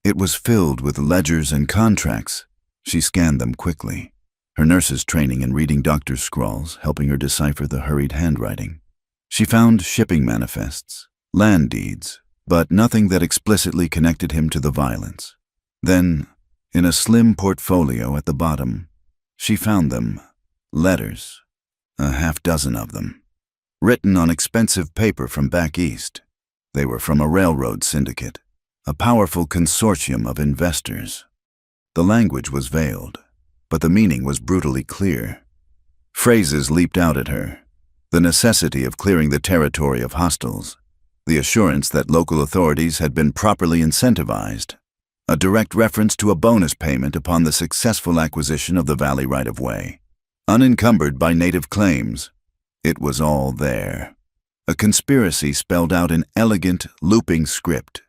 It was filled with ledgers and contracts. She scanned them quickly, her nurse's training in reading doctor's scrawls helping her decipher the hurried handwriting. She found shipping manifests, land deeds, but nothing that explicitly connected him to the violence. Then, in a slim portfolio at the bottom, she found them, letters, a half-dozen of them, written on expensive paper from back east. They were from a railroad syndicate, a powerful consortium of investors. The language was veiled, but the meaning was brutally clear. Phrases leaped out at her: the necessity of clearing the territory of hostiles, the assurance that local authorities had been properly incentivized, a direct reference to a bonus payment upon the successful acquisition of the valley right-of-way, unencumbered by native claims. It was all there. A conspiracy spelled out in elegant, looping script.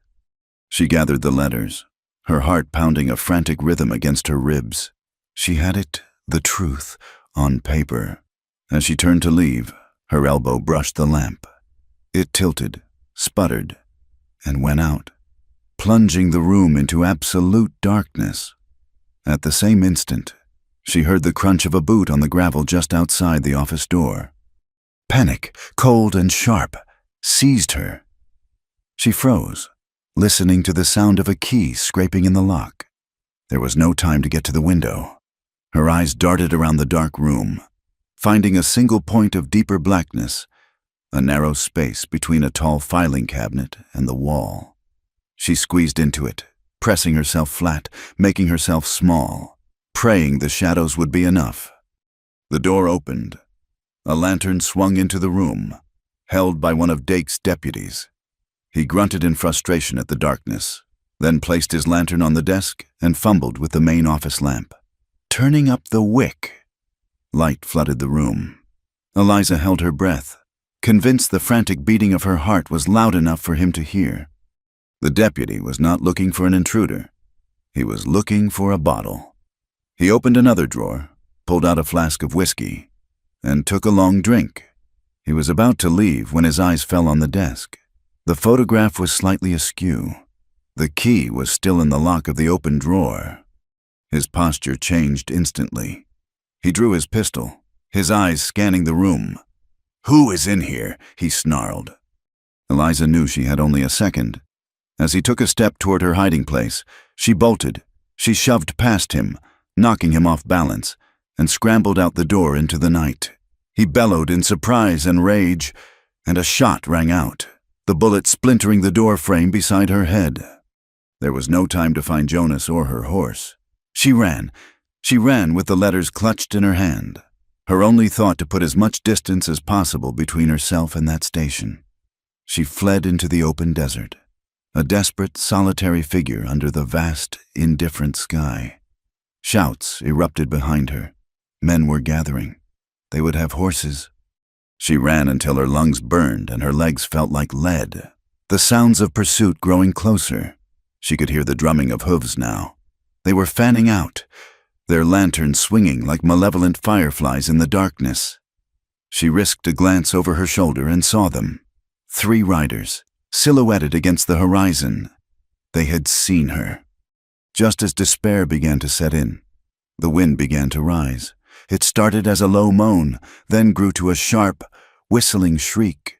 She gathered the letters, her heart pounding a frantic rhythm against her ribs. She had it, the truth, on paper. As she turned to leave, her elbow brushed the lamp. It tilted, sputtered, and went out, plunging the room into absolute darkness. At the same instant, she heard the crunch of a boot on the gravel just outside the office door. Panic, cold and sharp, seized her. She froze, listening to the sound of a key scraping in the lock. There was no time to get to the window. Her eyes darted around the dark room, finding a single point of deeper blackness, a narrow space between a tall filing cabinet and the wall. She squeezed into it, pressing herself flat, making herself small, praying the shadows would be enough. The door opened. A lantern swung into the room, held by one of Dake's deputies. He grunted in frustration at the darkness, then placed his lantern on the desk and fumbled with the main office lamp. Turning up the wick. Light flooded the room. Eliza held her breath, convinced the frantic beating of her heart was loud enough for him to hear. The deputy was not looking for an intruder. He was looking for a bottle. He opened another drawer, pulled out a flask of whiskey, and took a long drink. He was about to leave when his eyes fell on the desk. The photograph was slightly askew. The key was still in the lock of the open drawer. His posture changed instantly. He drew his pistol, his eyes scanning the room. "Who is in here?" he snarled. Eliza knew she had only a second. As he took a step toward her hiding place, she bolted. She shoved past him, knocking him off balance, and scrambled out the door into the night. He bellowed in surprise and rage, and a shot rang out, the bullet splintering the door frame beside her head. There was no time to find Jonas or her horse. She ran with the letters clutched in her hand, her only thought to put as much distance as possible between herself and that station. She fled into the open desert, a desperate, solitary figure under the vast, indifferent sky. Shouts erupted behind her. Men were gathering. They would have horses. She ran until her lungs burned and her legs felt like lead. The sounds of pursuit growing closer. She could hear the drumming of hooves now. They were fanning out, their lanterns swinging like malevolent fireflies in the darkness. She risked a glance over her shoulder and saw them. 3 riders, silhouetted against the horizon. They had seen her. Just as despair began to set in, the wind began to rise. It started as a low moan, then grew to a sharp, whistling shriek.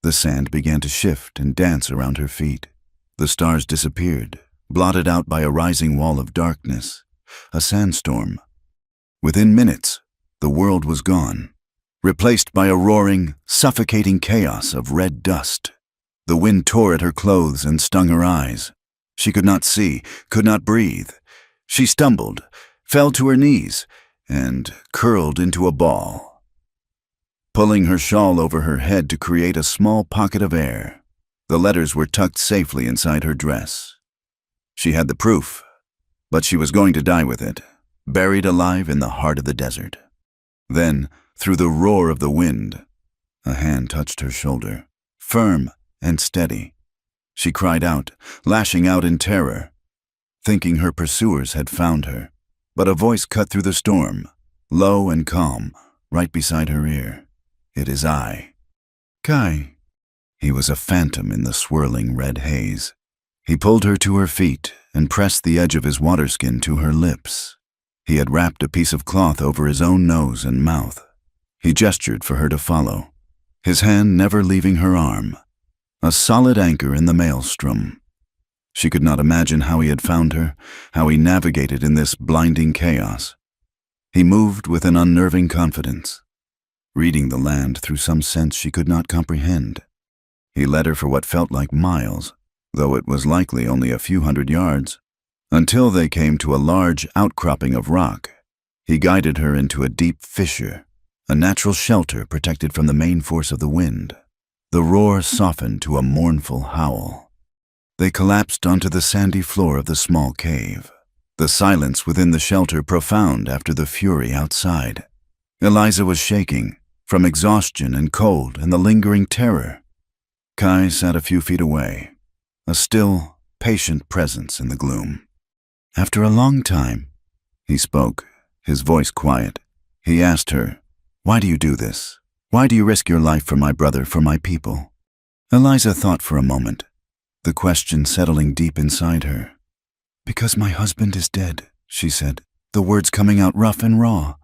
The sand began to shift and dance around her feet. The stars disappeared, blotted out by a rising wall of darkness, a sandstorm. Within minutes, the world was gone, replaced by a roaring, suffocating chaos of red dust. The wind tore at her clothes and stung her eyes. She could not see, could not breathe. She stumbled, fell to her knees, and curled into a ball, pulling her shawl over her head to create a small pocket of air. The letters were tucked safely inside her dress. She had the proof, but she was going to die with it, buried alive in the heart of the desert. Then, through the roar of the wind, a hand touched her shoulder, firm and steady. She cried out, lashing out in terror, thinking her pursuers had found her. But a voice cut through the storm, low and calm, right beside her ear. "It is I." "Kai." He was a phantom in the swirling red haze. He pulled her to her feet and pressed the edge of his waterskin to her lips. He had wrapped a piece of cloth over his own nose and mouth. He gestured for her to follow, his hand never leaving her arm, a solid anchor in the maelstrom. She could not imagine how he had found her, how he navigated in this blinding chaos. He moved with an unnerving confidence, reading the land through some sense she could not comprehend. He led her for what felt like miles, though it was likely only a few hundred yards, until they came to a large outcropping of rock. He guided her into a deep fissure, a natural shelter protected from the main force of the wind. The roar softened to a mournful howl. They collapsed onto the sandy floor of the small cave, the silence within the shelter profound after the fury outside. Eliza was shaking, from exhaustion and cold and the lingering terror. Kai sat a few feet away, a still, patient presence in the gloom. After a long time, he spoke, his voice quiet. He asked her, "Why do you do this? Why do you risk your life for my brother, for my people?" Eliza thought for a moment, the question settling deep inside her. "Because my husband is dead," she said, the words coming out rough and raw.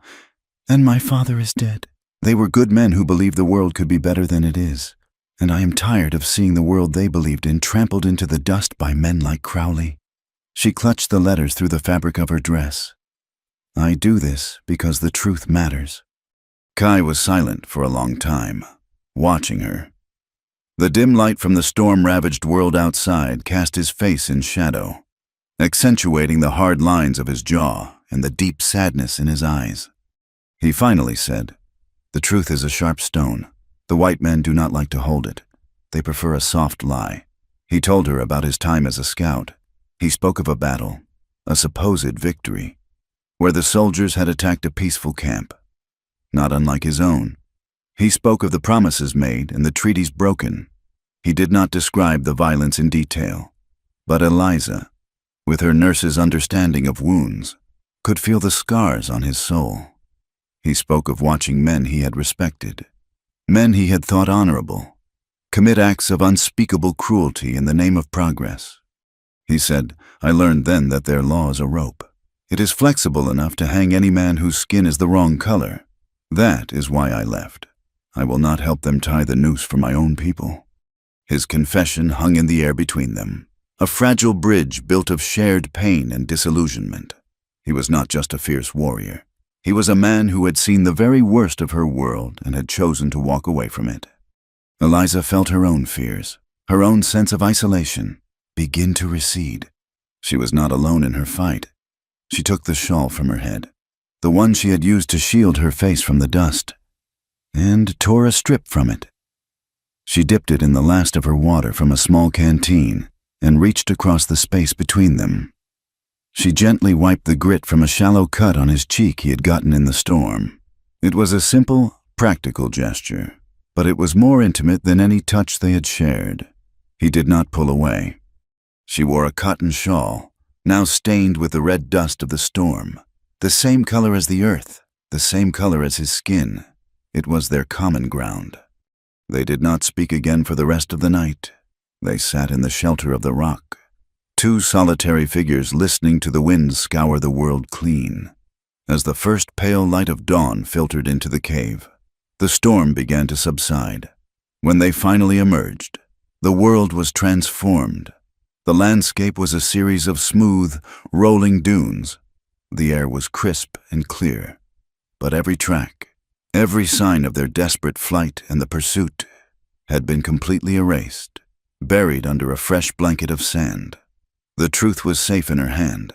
"And my father is dead. They were good men who believed the world could be better than it is. And I am tired of seeing the world they believed in trampled into the dust by men like Crowley." She clutched the letters through the fabric of her dress. "I do this because the truth matters." Kai was silent for a long time, watching her. The dim light from the storm-ravaged world outside cast his face in shadow, accentuating the hard lines of his jaw and the deep sadness in his eyes. He finally said, "The truth is a sharp stone. The white men do not like to hold it. They prefer a soft lie." He told her about his time as a scout. He spoke of a battle, a supposed victory, where the soldiers had attacked a peaceful camp, not unlike his own. He spoke of the promises made and the treaties broken. He did not describe the violence in detail, but Eliza, with her nurse's understanding of wounds, could feel the scars on his soul. He spoke of watching men he had respected, men he had thought honorable, commit acts of unspeakable cruelty in the name of progress. He said, "I learned then that their law is a rope. It is flexible enough to hang any man whose skin is the wrong color. That is why I left. I will not help them tie the noose for my own people." His confession hung in the air between them, a fragile bridge built of shared pain and disillusionment. He was not just a fierce warrior. He was a man who had seen the very worst of her world and had chosen to walk away from it. Eliza felt her own fears, her own sense of isolation, begin to recede. She was not alone in her fight. She took the shawl from her head, the one she had used to shield her face from the dust, and tore a strip from it. She dipped it in the last of her water from a small canteen and reached across the space between them. She gently wiped the grit from a shallow cut on his cheek he had gotten in the storm. It was a simple, practical gesture, but it was more intimate than any touch they had shared. He did not pull away. She wore a cotton shawl, now stained with the red dust of the storm, the same color as the earth, the same color as his skin. It was their common ground. They did not speak again for the rest of the night. They sat in the shelter of the rock, two solitary figures listening to the wind scour the world clean. As the first pale light of dawn filtered into the cave, the storm began to subside. When they finally emerged, the world was transformed. The landscape was a series of smooth, rolling dunes. The air was crisp and clear, but every track, every sign of their desperate flight and the pursuit had been completely erased, buried under a fresh blanket of sand. The truth was safe in her hand,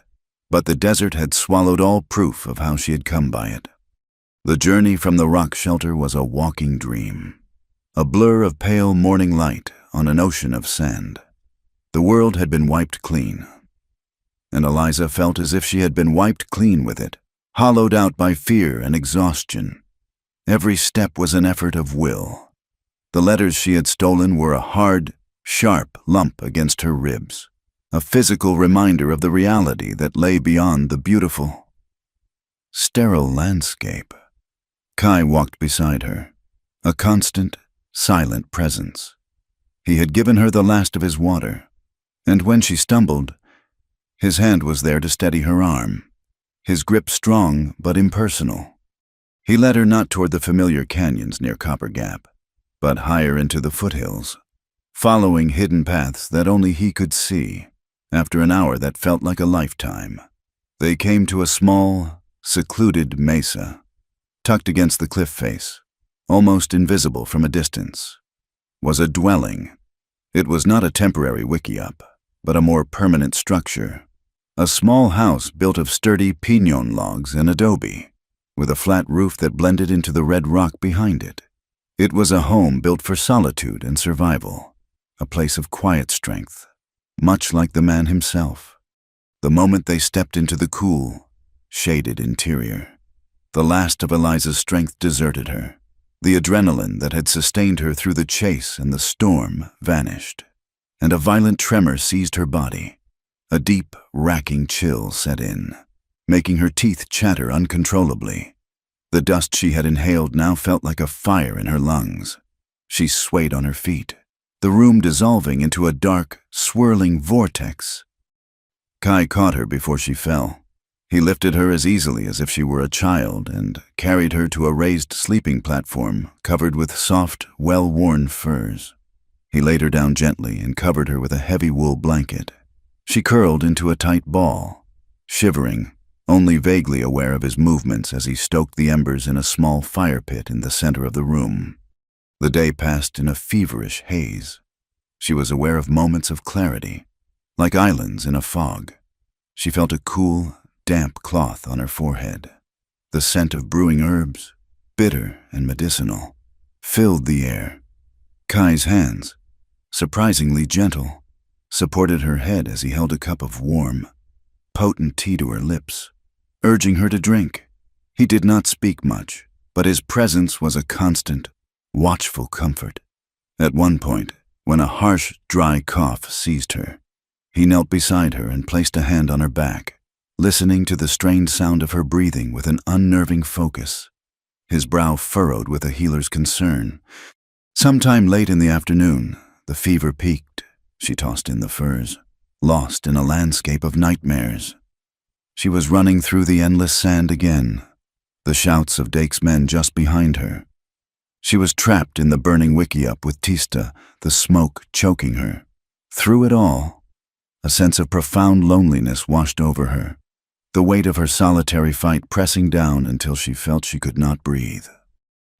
but the desert had swallowed all proof of how she had come by it. The journey from the rock shelter was a walking dream, a blur of pale morning light on an ocean of sand. The world had been wiped clean, and Eliza felt as if she had been wiped clean with it, hollowed out by fear and exhaustion. Every step was an effort of will. The letters she had stolen were a hard, sharp lump against her ribs, a physical reminder of the reality that lay beyond the beautiful, sterile landscape. Kai walked beside her, a constant, silent presence. He had given her the last of his water, and when she stumbled, his hand was there to steady her arm, his grip strong but impersonal. He led her not toward the familiar canyons near Copper Gap, but higher into the foothills, following hidden paths that only he could see. After an hour that felt like a lifetime, they came to a small, secluded mesa, tucked against the cliff face, almost invisible from a distance, was a dwelling. It was not a temporary wickiup, but a more permanent structure, a small house built of sturdy piñon logs and adobe, with a flat roof that blended into the red rock behind it. It was a home built for solitude and survival, a place of quiet strength, much like the man himself. The moment they stepped into the cool, shaded interior, the last of Eliza's strength deserted her. The adrenaline that had sustained her through the chase and the storm vanished, and a violent tremor seized her body. A deep, racking chill set in, making her teeth chatter uncontrollably. The dust she had inhaled now felt like a fire in her lungs. She swayed on her feet, the room dissolving into a dark, swirling vortex. Kai caught her before she fell. He lifted her as easily as if she were a child and carried her to a raised sleeping platform covered with soft, well-worn furs. He laid her down gently and covered her with a heavy wool blanket. She curled into a tight ball, shivering, only vaguely aware of his movements as he stoked the embers in a small fire pit in the center of the room. The day passed in a feverish haze. She was aware of moments of clarity, like islands in a fog. She felt a cool, damp cloth on her forehead. The scent of brewing herbs, bitter and medicinal, filled the air. Kai's hands, surprisingly gentle, supported her head as he held a cup of warm, potent tea to her lips, urging her to drink. He did not speak much, but his presence was a constant, watchful comfort. At one point, when a harsh, dry cough seized her, he knelt beside her and placed a hand on her back, listening to the strained sound of her breathing with an unnerving focus, his brow furrowed with a healer's concern. Sometime late in the afternoon, the fever peaked. She tossed in the furs, lost in a landscape of nightmares. She was running through the endless sand again, the shouts of Dake's men just behind her. She was trapped in the burning wickiup with Tista, the smoke choking her. Through it all, a sense of profound loneliness washed over her, the weight of her solitary fight pressing down until she felt she could not breathe.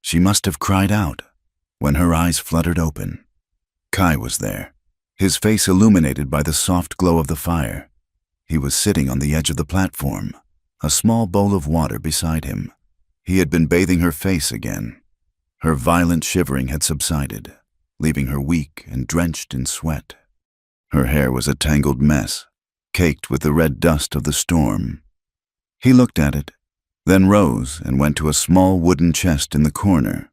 She must have cried out when her eyes fluttered open. Kai was there, his face illuminated by the soft glow of the fire. He was sitting on the edge of the platform, a small bowl of water beside him. He had been bathing her face again. Her violent shivering had subsided, leaving her weak and drenched in sweat. Her hair was a tangled mess, caked with the red dust of the storm. He looked at it, then rose and went to a small wooden chest in the corner.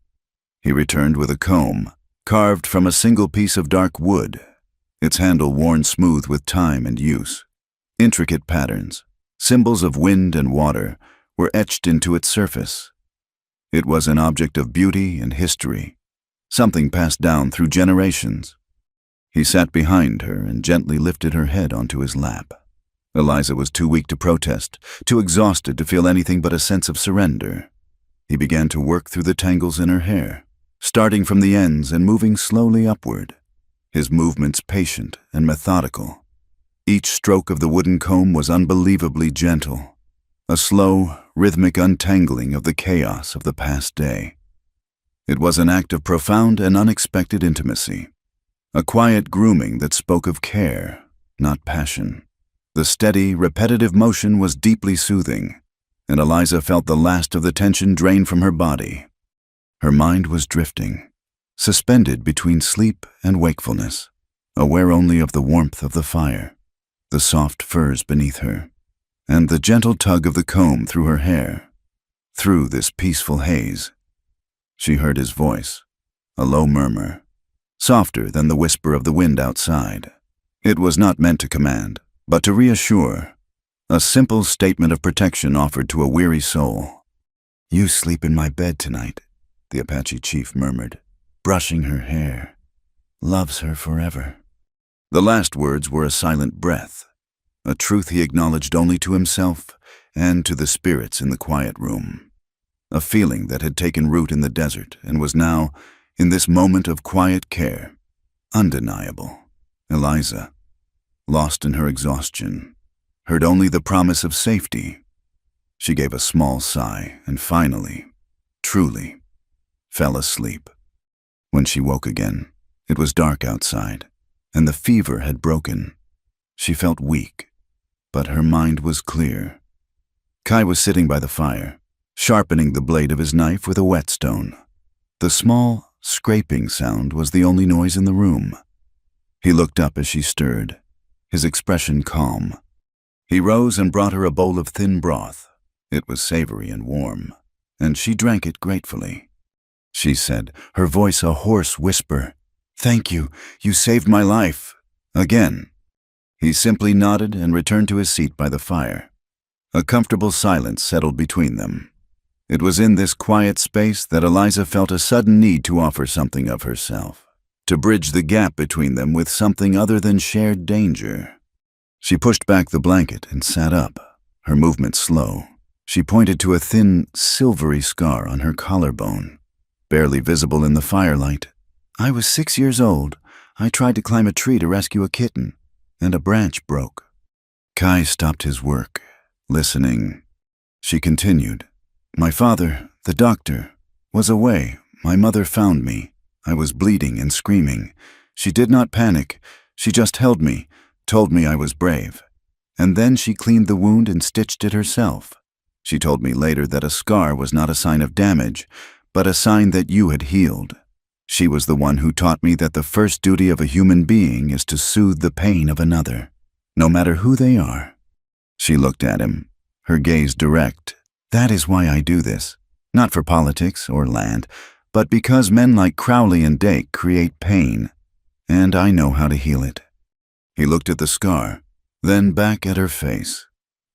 He returned with a comb, carved from a single piece of dark wood, its handle worn smooth with time and use. Intricate patterns, symbols of wind and water, were etched into its surface. It was an object of beauty and history, something passed down through generations. He sat behind her and gently lifted her head onto his lap. Eliza was too weak to protest, too exhausted to feel anything but a sense of surrender. He began to work through the tangles in her hair, starting from the ends and moving slowly upward, his movements patient and methodical. Each stroke of the wooden comb was unbelievably gentle, a slow, rhythmic untangling of the chaos of the past day. It was an act of profound and unexpected intimacy, a quiet grooming that spoke of care, not passion. The steady, repetitive motion was deeply soothing, and Eliza felt the last of the tension drain from her body. Her mind was drifting, suspended between sleep and wakefulness, aware only of the warmth of the fire, the soft furs beneath her, and the gentle tug of the comb through her hair. Through this peaceful haze, she heard his voice, a low murmur, softer than the whisper of the wind outside. It was not meant to command, but to reassure, a simple statement of protection offered to a weary soul. "You sleep in my bed tonight," the Apache chief murmured, brushing her hair. "Loves her forever." The last words were a silent breath, a truth he acknowledged only to himself and to the spirits in the quiet room. A feeling that had taken root in the desert and was now, in this moment of quiet care, undeniable. Eliza, lost in her exhaustion, heard only the promise of safety. She gave a small sigh and finally, truly, fell asleep. When she woke again, it was dark outside, and the fever had broken. She felt weak, but her mind was clear. Kai was sitting by the fire, sharpening the blade of his knife with a whetstone. The small, scraping sound was the only noise in the room. He looked up as she stirred, his expression calm. He rose and brought her a bowl of thin broth. It was savory and warm, and she drank it gratefully. She said, her voice a hoarse whisper, "Thank you, you saved my life." Again. He simply nodded and returned to his seat by the fire. A comfortable silence settled between them. It was in this quiet space that Eliza felt a sudden need to offer something of herself, to bridge the gap between them with something other than shared danger. She pushed back the blanket and sat up, her movement slow. She pointed to a thin, silvery scar on her collarbone, barely visible in the firelight. "I was 6 years old. I tried to climb a tree to rescue a kitten, and a branch broke." Kai stopped his work, listening. She continued, "My father, the doctor, was away. My mother found me. I was bleeding and screaming. She did not panic. She just held me, told me I was brave. And then she cleaned the wound and stitched it herself. She told me later that a scar was not a sign of damage, but a sign that you had healed. She was the one who taught me that the first duty of a human being is to soothe the pain of another, no matter who they are." She looked at him, her gaze direct. "That is why I do this, not for politics or land, but because men like Crowley and Dake create pain, and I know how to heal it." He looked at the scar, then back at her face.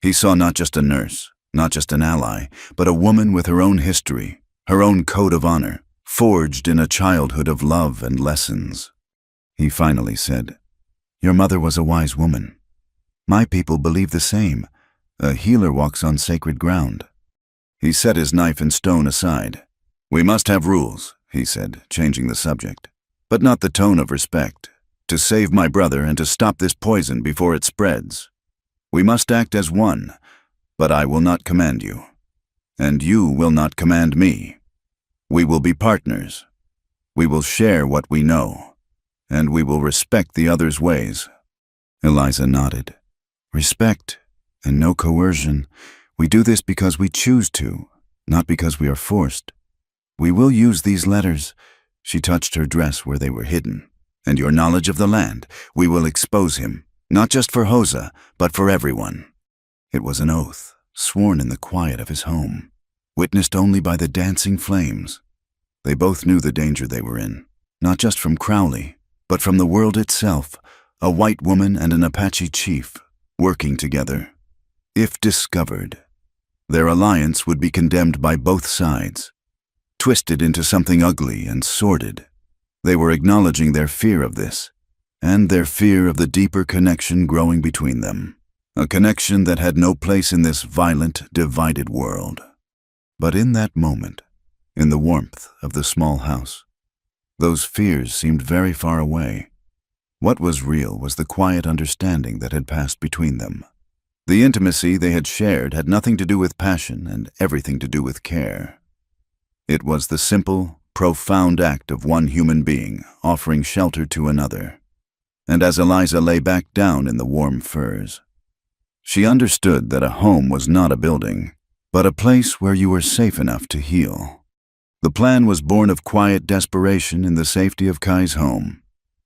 He saw not just a nurse, not just an ally, but a woman with her own history, her own code of honor, forged in a childhood of love and lessons. He finally said, "Your mother was a wise woman. My people believe the same. A healer walks on sacred ground." He set his knife and stone aside. "We must have rules," he said, changing the subject, "but not the tone of respect. To save my brother and to stop this poison before it spreads. We must act as one, but I will not command you, and you will not command me. We will be partners. We will share what we know, and we will respect the other's ways." Eliza nodded. "Respect and no coercion. We do this because we choose to, not because we are forced. We will use these letters." She touched her dress where they were hidden. "And your knowledge of the land. We will expose him, not just for Hosa, but for everyone." It was an oath, sworn in the quiet of his home, witnessed only by the dancing flames. They both knew the danger they were in, not just from Crowley, but from the world itself, a white woman and an Apache chief, working together. If discovered, their alliance would be condemned by both sides, twisted into something ugly and sordid. They were acknowledging their fear of this, and their fear of the deeper connection growing between them, a connection that had no place in this violent, divided world. But in that moment, in the warmth of the small house, those fears seemed very far away. What was real was the quiet understanding that had passed between them. The intimacy they had shared had nothing to do with passion and everything to do with care. It was the simple, profound act of one human being offering shelter to another. And as Eliza lay back down in the warm furs, she understood that a home was not a building, but a place where you were safe enough to heal. The plan was born of quiet desperation in the safety of Kai's home.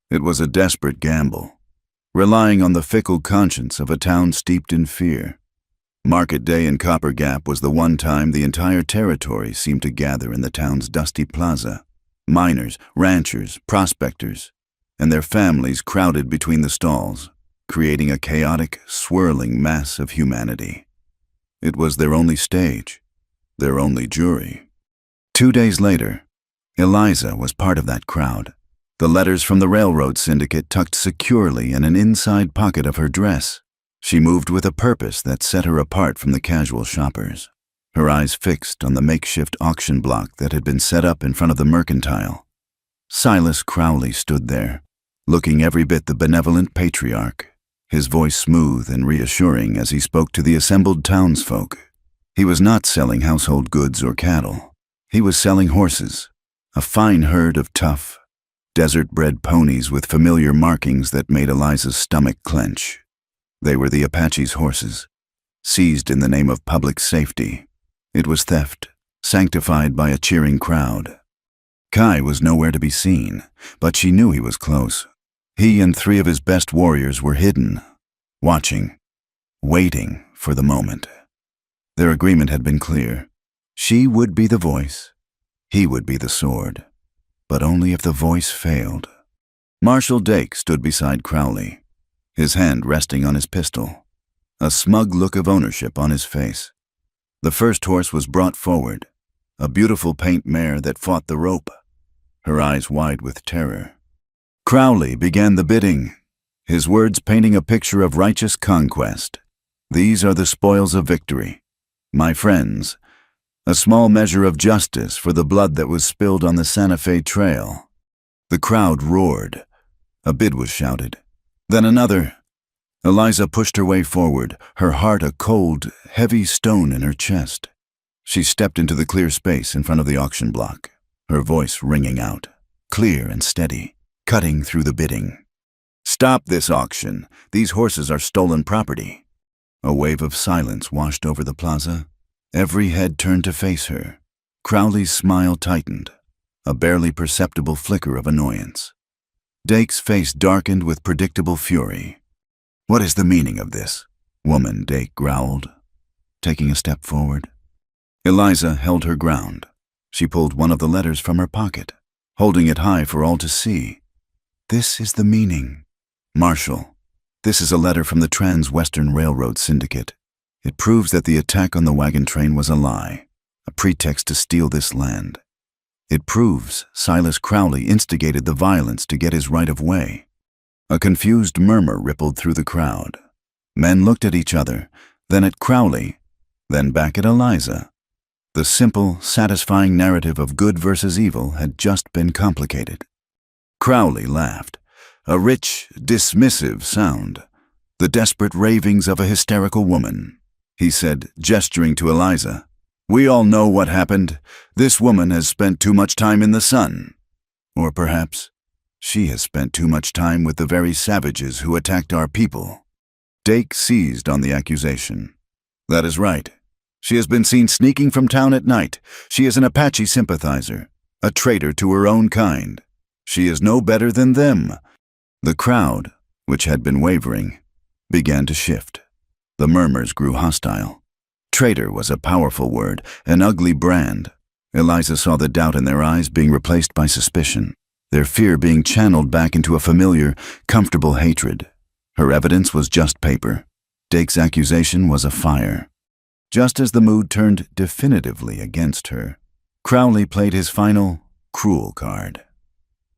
It was a desperate gamble, relying on the fickle conscience of a town steeped in fear. Market day in Copper Gap was the one time the entire territory seemed to gather in the town's dusty plaza. Miners, ranchers, prospectors, and their families crowded between the stalls, creating a chaotic, swirling mass of humanity. It was their only stage, their only jury. 2 days later, Eliza was part of that crowd, the letters from the railroad syndicate tucked securely in an inside pocket of her dress. She moved with a purpose that set her apart from the casual shoppers, her eyes fixed on the makeshift auction block that had been set up in front of the mercantile. Silas Crowley stood there, looking every bit the benevolent patriarch, his voice smooth and reassuring as he spoke to the assembled townsfolk. He was not selling household goods or cattle. He was selling horses, a fine herd of tough, desert-bred ponies with familiar markings that made Eliza's stomach clench. They were the Apache's horses, seized in the name of public safety. It was theft, sanctified by a cheering crowd. Kai was nowhere to be seen, but she knew he was close. He and 3 of his best warriors were hidden, watching, waiting for the moment. Their agreement had been clear. She would be the voice, he would be the sword, but only if the voice failed. Marshal Dake stood beside Crowley, his hand resting on his pistol, a smug look of ownership on his face. The first horse was brought forward, a beautiful paint mare that fought the rope, her eyes wide with terror. Crowley began the bidding, his words painting a picture of righteous conquest. These are the spoils of victory. My friends, a small measure of justice for the blood that was spilled on the Santa Fe Trail. The crowd roared. A bid was shouted. Then another. Eliza pushed her way forward, her heart a cold, heavy stone in her chest. She stepped into the clear space in front of the auction block, her voice ringing out, clear and steady, cutting through the bidding. Stop this auction. These horses are stolen property. A wave of silence washed over the plaza. Every head turned to face her. Crowley's smile tightened, a barely perceptible flicker of annoyance. Dake's face darkened with predictable fury. What is the meaning of this, woman? Dake growled, taking a step forward. Eliza held her ground. She pulled one of the letters from her pocket, holding it high for all to see. This is the meaning. Marshal, this is a letter from the Trans-Western Railroad Syndicate. It proves that the attack on the wagon train was a lie, a pretext to steal this land. It proves Silas Crowley instigated the violence to get his right of way. A confused murmur rippled through the crowd. Men looked at each other, then at Crowley, then back at Eliza. The simple, satisfying narrative of good versus evil had just been complicated. Crowley laughed, a rich, dismissive sound, the desperate ravings of a hysterical woman. He said, gesturing to Eliza, "We all know what happened. This woman has spent too much time in the sun. Or perhaps she has spent too much time with the very savages who attacked our people." Dake seized on the accusation. "That is right. She has been seen sneaking from town at night. She is an Apache sympathizer, a traitor to her own kind. She is no better than them." The crowd, which had been wavering, began to shift. The murmurs grew hostile. Traitor was a powerful word, an ugly brand. Eliza saw the doubt in their eyes being replaced by suspicion, their fear being channeled back into a familiar, comfortable hatred. Her evidence was just paper. Dake's accusation was a fire. Just as the mood turned definitively against her, Crowley played his final, cruel card.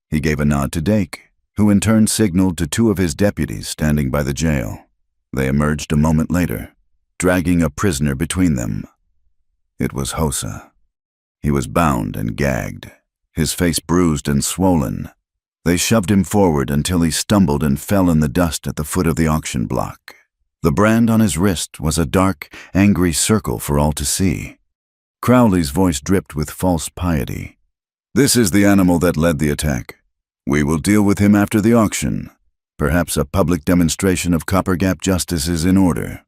He gave a nod to Dake, who in turn signaled to 2 of his deputies standing by the jail. They emerged a moment later, dragging a prisoner between them. It was Hosa. He was bound and gagged, his face bruised and swollen. They shoved him forward until he stumbled and fell in the dust at the foot of the auction block. The brand on his wrist was a dark, angry circle for all to see. Crowley's voice dripped with false piety. "This is the animal that led the attack. We will deal with him after the auction. Perhaps a public demonstration of Copper Gap justice is in order."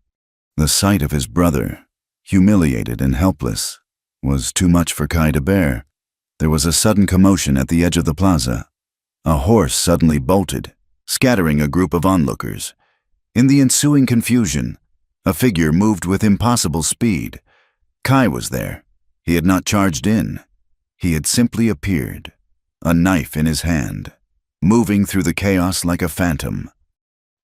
The sight of his brother, humiliated and helpless, was too much for Kai to bear. There was a sudden commotion at the edge of the plaza. A horse suddenly bolted, scattering a group of onlookers. In the ensuing confusion, a figure moved with impossible speed. Kai was there. He had not charged in. He had simply appeared, a knife in his hand, moving through the chaos like a phantom.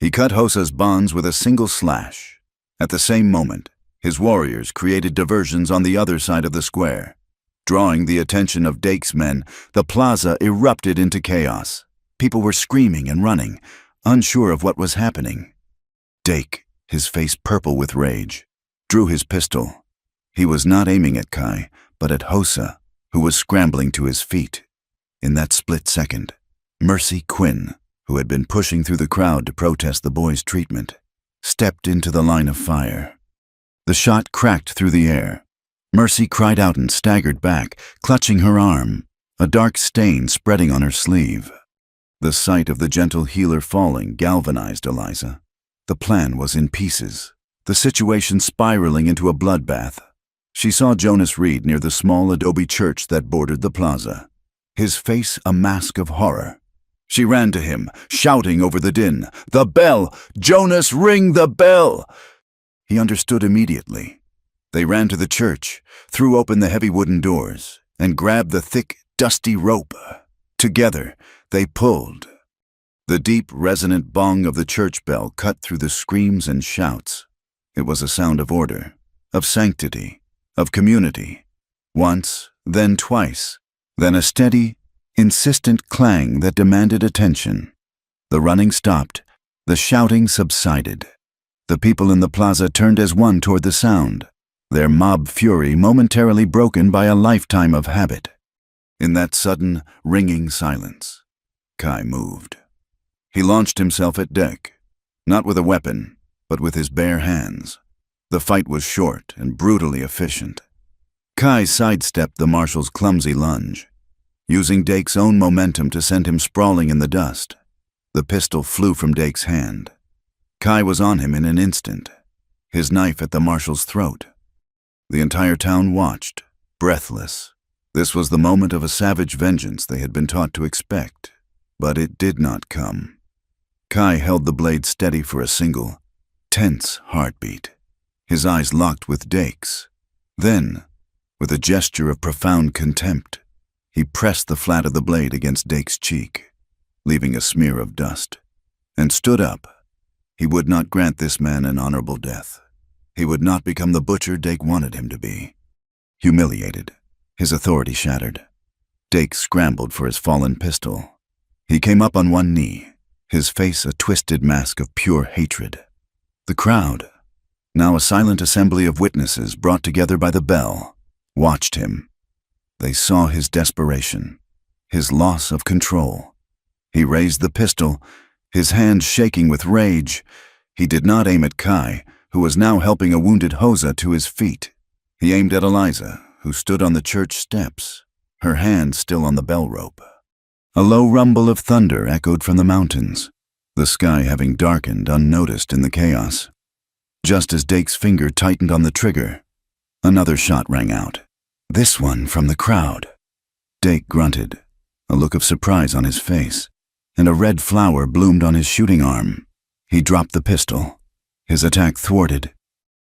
He cut Hosa's bonds with a single slash. At the same moment, his warriors created diversions on the other side of the square. Drawing the attention of Dake's men, the plaza erupted into chaos. People were screaming and running, unsure of what was happening. Dake, his face purple with rage, drew his pistol. He was not aiming at Kai, but at Hosa, who was scrambling to his feet. In that split second, Mercy Quinn, who had been pushing through the crowd to protest the boy's treatment, stepped into the line of fire. The shot cracked through the air. Mercy cried out and staggered back, clutching her arm, a dark stain spreading on her sleeve. The sight of the gentle healer falling galvanized Eliza. The plan was in pieces, the situation spiraling into a bloodbath. She saw Jonas Reed near the small adobe church that bordered the plaza, his face a mask of horror. She ran to him, shouting over the din, "The bell! Jonas, ring the bell!" He understood immediately. They ran to the church, threw open the heavy wooden doors, and grabbed the thick, dusty rope. Together, they pulled. The deep, resonant bong of the church bell cut through the screams and shouts. It was a sound of order, of sanctity, of community. Once, then twice, then a steady, insistent clang that demanded attention. The running stopped, the shouting subsided. The people in the plaza turned as one toward the sound, their mob fury momentarily broken by a lifetime of habit. In that sudden, ringing silence, Kai moved. He launched himself at Dake, not with a weapon, but with his bare hands. The fight was short and brutally efficient. Kai sidestepped the marshal's clumsy lunge, using Dake's own momentum to send him sprawling in the dust. The pistol flew from Dake's hand. Kai was on him in an instant, his knife at the marshal's throat. The entire town watched, breathless. This was the moment of a savage vengeance they had been taught to expect, but it did not come. Kai held the blade steady for a single, tense heartbeat, his eyes locked with Dake's. Then, with a gesture of profound contempt, he pressed the flat of the blade against Dake's cheek, leaving a smear of dust, and stood up. He would not grant this man an honorable death. He would not become the butcher Dake wanted him to be. Humiliated, his authority shattered, Dake scrambled for his fallen pistol. He came up on one knee, his face a twisted mask of pure hatred. The crowd, now a silent assembly of witnesses brought together by the bell, watched him. They saw his desperation, his loss of control. He raised the pistol, his hand shaking with rage. He did not aim at Kai, who was now helping a wounded Hosa to his feet. He aimed at Eliza, who stood on the church steps, her hand still on the bell rope. A low rumble of thunder echoed from the mountains, the sky having darkened unnoticed in the chaos. Just as Dake's finger tightened on the trigger, another shot rang out, this one from the crowd. Dake grunted, a look of surprise on his face, and a red flower bloomed on his shooting arm. He dropped the pistol, his attack thwarted.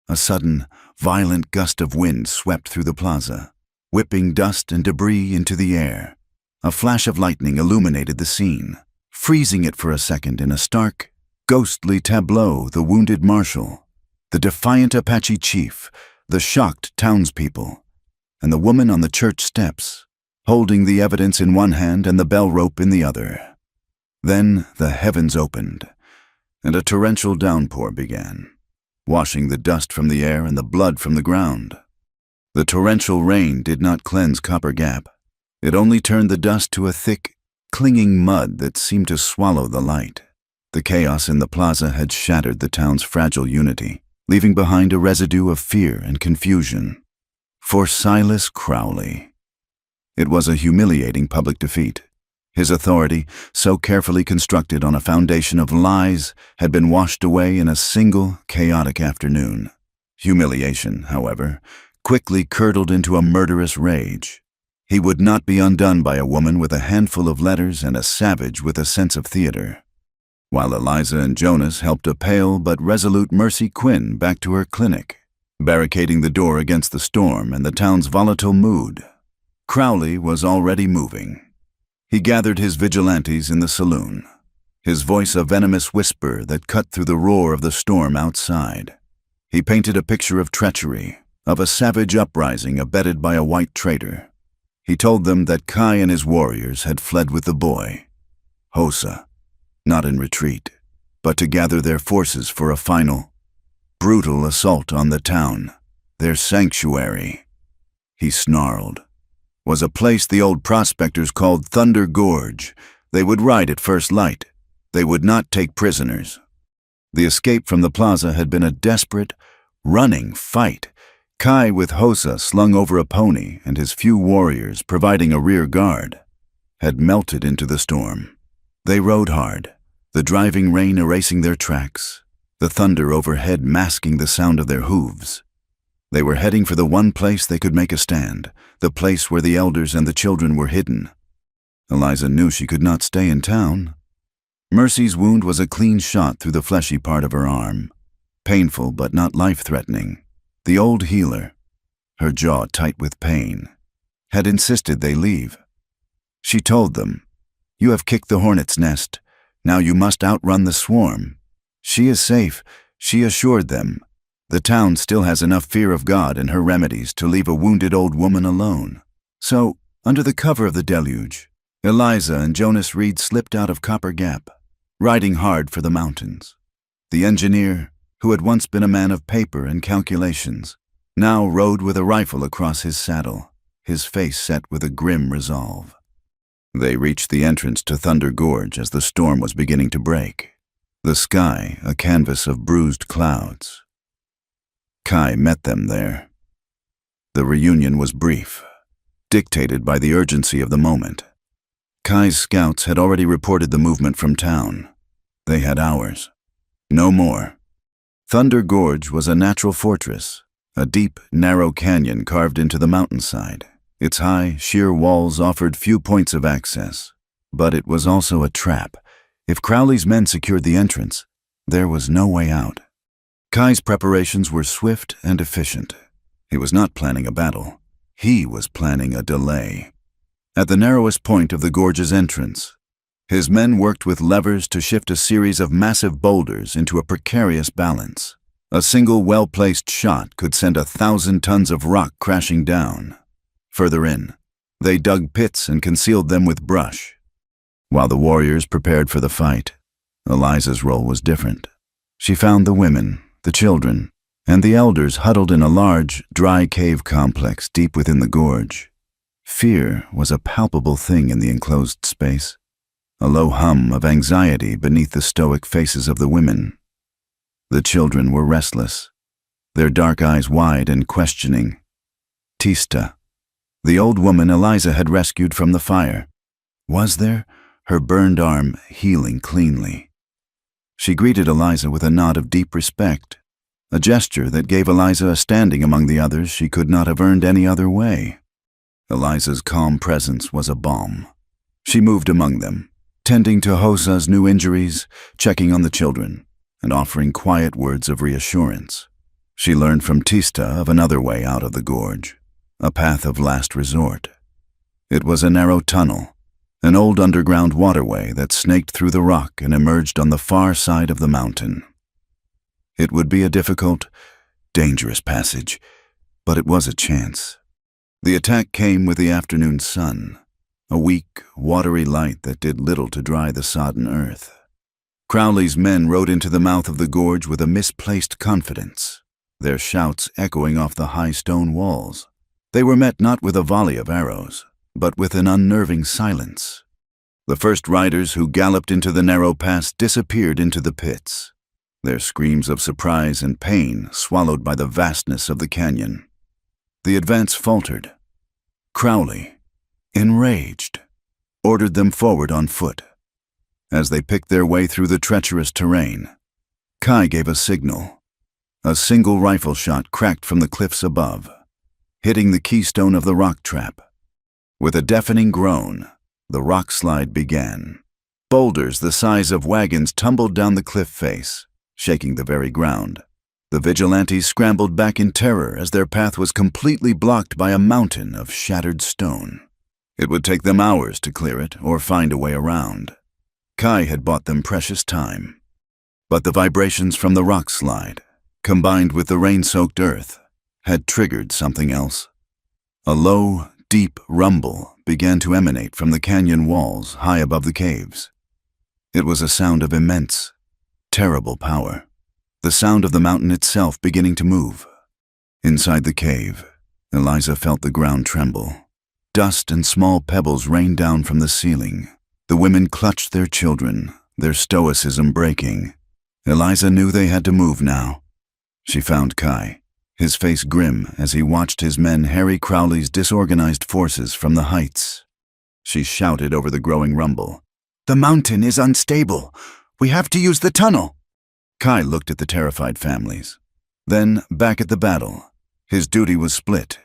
A sudden, violent gust of wind swept through the plaza, whipping dust and debris into the air. A flash of lightning illuminated the scene, freezing it for a second in a stark, ghostly tableau. The wounded marshal, the defiant Apache chief, the shocked townspeople, and the woman on the church steps, holding the evidence in one hand and the bell rope in the other. Then the heavens opened, and a torrential downpour began, washing the dust from the air and the blood from the ground. The torrential rain did not cleanse Copper Gap. It only turned the dust to a thick, clinging mud that seemed to swallow the light. The chaos in the plaza had shattered the town's fragile unity, leaving behind a residue of fear and confusion. For Silas Crowley, it was a humiliating public defeat. His authority, so carefully constructed on a foundation of lies, had been washed away in a single, chaotic afternoon. Humiliation, however, quickly curdled into a murderous rage. He would not be undone by a woman with a handful of letters and a savage with a sense of theater. While Eliza and Jonas helped a pale but resolute Mercy Quinn back to her clinic, barricading the door against the storm and the town's volatile mood, Crowley was already moving. He gathered his vigilantes in the saloon, his voice a venomous whisper that cut through the roar of the storm outside. He painted a picture of treachery, of a savage uprising abetted by a white traitor. He told them that Kai and his warriors had fled with the boy, Hosa, not in retreat, but to gather their forces for a final, brutal assault on the town. Their sanctuary, he snarled, was a place the old prospectors called Thunder Gorge. They would ride at first light. They would not take prisoners. The escape from the plaza had been a desperate, running fight, Kai with Hosa slung over a pony and his few warriors providing a rear guard, had melted into the storm. They rode hard, the driving rain erasing their tracks, the thunder overhead masking the sound of their hooves. They were heading for the one place they could make a stand, the place where the elders and the children were hidden. Eliza knew she could not stay in town. Mercy's wound was a clean shot through the fleshy part of her arm, painful but not life-threatening. The old healer, her jaw tight with pain, had insisted they leave. She told them, "You have kicked the hornet's nest. Now you must outrun the swarm." She is safe, she assured them. The town still has enough fear of God and her remedies to leave a wounded old woman alone. So, under the cover of the deluge, Eliza and Jonas Reed slipped out of Copper Gap, riding hard for the mountains. The engineer, who had once been a man of paper and calculations, now rode with a rifle across his saddle, his face set with a grim resolve. They reached the entrance to Thunder Gorge as the storm was beginning to break, the sky a canvas of bruised clouds. Kai met them there. The reunion was brief, dictated by the urgency of the moment. Kai's scouts had already reported the movement from town. They had hours. No more. Thunder Gorge was a natural fortress, a deep, narrow canyon carved into the mountainside. Its high, sheer walls offered few points of access, but it was also a trap. If Crowley's men secured the entrance, there was no way out. Kai's preparations were swift and efficient. He was not planning a battle. He was planning a delay. At the narrowest point of the gorge's entrance, his men worked with levers to shift a series of massive boulders into a precarious balance. A single well-placed shot could send 1,000 tons of rock crashing down. Further in, they dug pits and concealed them with brush. While the warriors prepared for the fight, Eliza's role was different. She found the women, the children, and the elders huddled in a large, dry cave complex deep within the gorge. Fear was a palpable thing in the enclosed space, a low hum of anxiety beneath the stoic faces of the women. The children were restless, their dark eyes wide and questioning. Tista, the old woman Eliza had rescued from the fire, was there, her burned arm healing cleanly. She greeted Eliza with a nod of deep respect, a gesture that gave Eliza a standing among the others she could not have earned any other way. Eliza's calm presence was a balm. She moved among them, tending to Hosa's new injuries, checking on the children, and offering quiet words of reassurance. She learned from Tista of another way out of the gorge, a path of last resort. It was a narrow tunnel, an old underground waterway that snaked through the rock and emerged on the far side of the mountain. It would be a difficult, dangerous passage, but it was a chance. The attack came with the afternoon sun, a weak, watery light that did little to dry the sodden earth. Crowley's men rode into the mouth of the gorge with a misplaced confidence, their shouts echoing off the high stone walls. They were met not with a volley of arrows, but with an unnerving silence. The first riders who galloped into the narrow pass disappeared into the pits, their screams of surprise and pain swallowed by the vastness of the canyon. The advance faltered. Crowley, enraged, ordered them forward on foot. As they picked their way through the treacherous terrain, Kai gave a signal. A single rifle shot cracked from the cliffs above, hitting the keystone of the rock trap. With a deafening groan, the rock slide began. Boulders the size of wagons tumbled down the cliff face, shaking the very ground. The vigilantes scrambled back in terror as their path was completely blocked by a mountain of shattered stone. It would take them hours to clear it or find a way around. Kai had bought them precious time. But the vibrations from the rock slide, combined with the rain-soaked earth, had triggered something else. A low, deep rumble began to emanate from the canyon walls high above the caves. It was a sound of immense, terrible power, the sound of the mountain itself beginning to move. Inside the cave, Eliza felt the ground tremble. Dust and small pebbles rained down from the ceiling. The women clutched their children, their stoicism breaking. Eliza knew they had to move now. She found Kai, his face grim as he watched his men harry Crowley's disorganized forces from the heights. She shouted over the growing rumble, "The mountain is unstable. We have to use the tunnel." Kai looked at the terrified families. Then, back at the battle, his duty was split.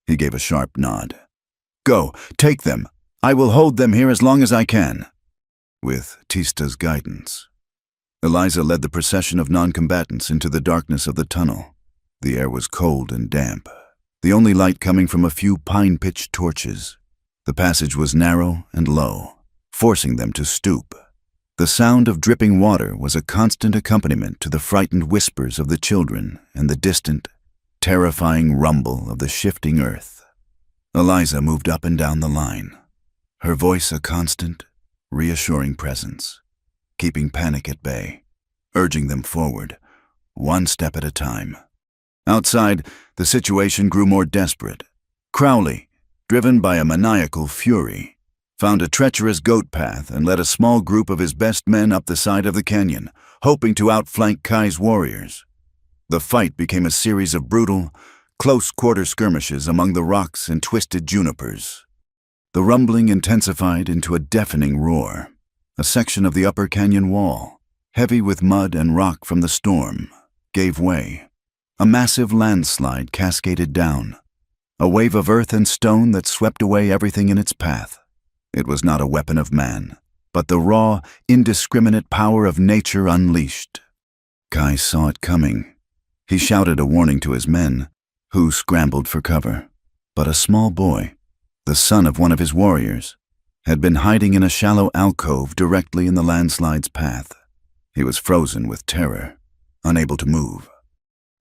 He gave a sharp nod. "Go, take them. I will hold them here as long as I can." With Tista's guidance, Eliza led the procession of non-combatants into the darkness of the tunnel. The air was cold and damp, the only light coming from a few pine-pitched torches. The passage was narrow and low, forcing them to stoop. The sound of dripping water was a constant accompaniment to the frightened whispers of the children and the distant, terrifying rumble of the shifting earth. Eliza moved up and down the line, her voice a constant, reassuring presence, keeping panic at bay, urging them forward, one step at a time. Outside, the situation grew more desperate. Crowley, driven by a maniacal fury, found a treacherous goat path and led a small group of his best men up the side of the canyon, hoping to outflank Kai's warriors. The fight became a series of brutal, close-quarter skirmishes among the rocks and twisted junipers. The rumbling intensified into a deafening roar. A section of the upper canyon wall, heavy with mud and rock from the storm, gave way. A massive landslide cascaded down, a wave of earth and stone that swept away everything in its path. It was not a weapon of man, but the raw, indiscriminate power of nature unleashed. Kai saw it coming. He shouted a warning to his men, who scrambled for cover. But a small boy, the son of one of his warriors, had been hiding in a shallow alcove directly in the landslide's path. He was frozen with terror, unable to move.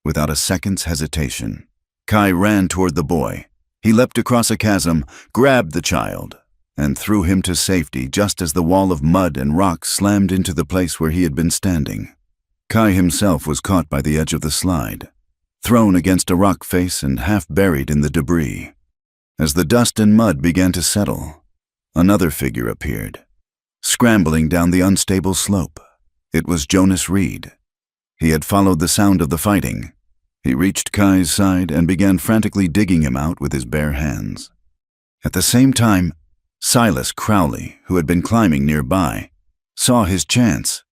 Without a second's hesitation, Kai ran toward the boy. He leapt across a chasm, grabbed the child, and threw him to safety just as the wall of mud and rock slammed into the place where he had been standing. Kai himself was caught by the edge of the slide, thrown against a rock face and half buried in the debris. As the dust and mud began to settle, another figure appeared, scrambling down the unstable slope. It was Jonas Reed. He had followed the sound of the fighting. He reached Kai's side and began frantically digging him out with his bare hands. At the same time, Silas Crowley, who had been climbing nearby, saw his chance.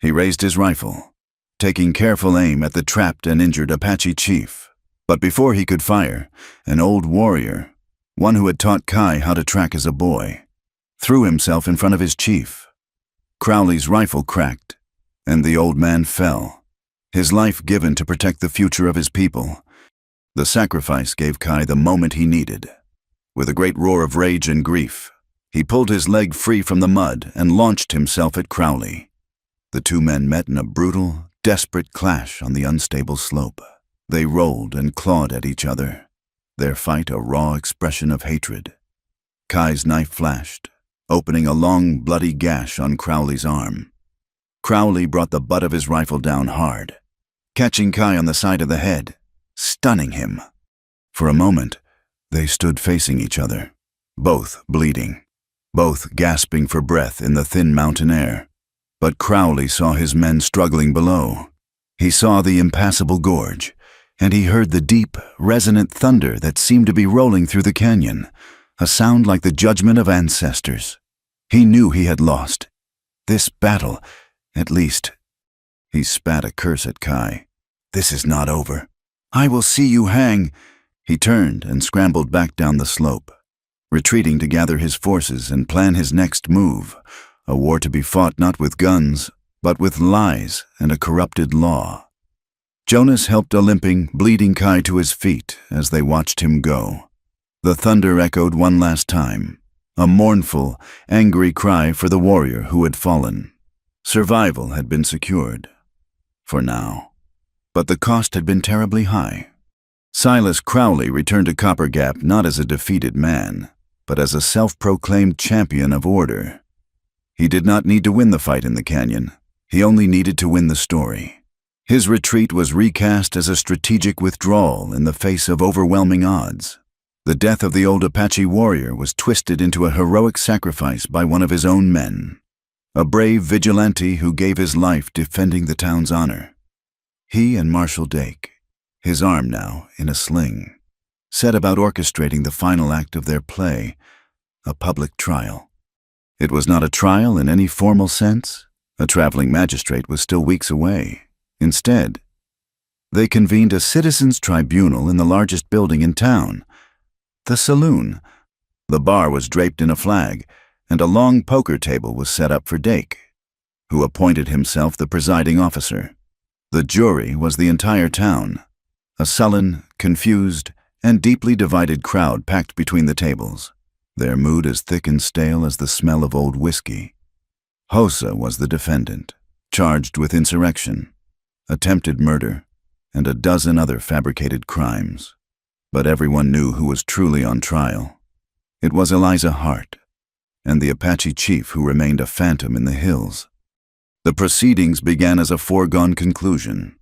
He raised his rifle, taking careful aim at the trapped and injured Apache chief. But before he could fire, an old warrior, one who had taught Kai how to track as a boy, threw himself in front of his chief. Crowley's rifle cracked, and the old man fell, his life given to protect the future of his people. The sacrifice gave Kai the moment he needed. With a great roar of rage and grief, he pulled his leg free from the mud and launched himself at Crowley. The two men met in a brutal, desperate clash on the unstable slope. They rolled and clawed at each other, their fight a raw expression of hatred. Kai's knife flashed, opening a long, bloody gash on Crowley's arm. Crowley brought the butt of his rifle down hard, catching Kai on the side of the head, stunning him. For a moment, they stood facing each other, both bleeding. both gasping for breath in the thin mountain air. But Crowley saw his men struggling below. He saw the impassable gorge, and he heard the deep, resonant thunder that seemed to be rolling through the canyon, a sound like the judgment of ancestors. He knew he had lost. This battle, at least. He spat a curse at Kai. This is not over. I will see you hang. He turned and scrambled back down the slope, retreating to gather his forces and plan his next move, a war to be fought not with guns, but with lies and a corrupted law. Jonas helped a limping, bleeding Kai to his feet as they watched him go. The thunder echoed one last time, a mournful, angry cry for the warrior who had fallen. Survival had been secured. For now. But the cost had been terribly high. Silas Crowley returned to Copper Gap not as a defeated man, but as a self-proclaimed champion of order. He did not need to win the fight in the canyon. He only needed to win the story. His retreat was recast as a strategic withdrawal in the face of overwhelming odds. The death of the old Apache warrior was twisted into a heroic sacrifice by one of his own men, a brave vigilante who gave his life defending the town's honor. He and Marshal Dake, his arm now in a sling, set about orchestrating the final act of their play, a public trial. It was not a trial in any formal sense. A traveling magistrate was still weeks away. Instead, they convened a citizens' tribunal in the largest building in town, the saloon. The bar was draped in a flag, and a long poker table was set up for Dake, who appointed himself the presiding officer. The jury was the entire town, a sullen, confused, and deeply divided crowd packed between the tables, their mood as thick and stale as the smell of old whiskey. Hossa was the defendant, charged with insurrection, attempted murder, and a dozen other fabricated crimes. But everyone knew who was truly on trial. It was Eliza Hart, and the Apache chief who remained a phantom in the hills. The proceedings began as a foregone conclusion.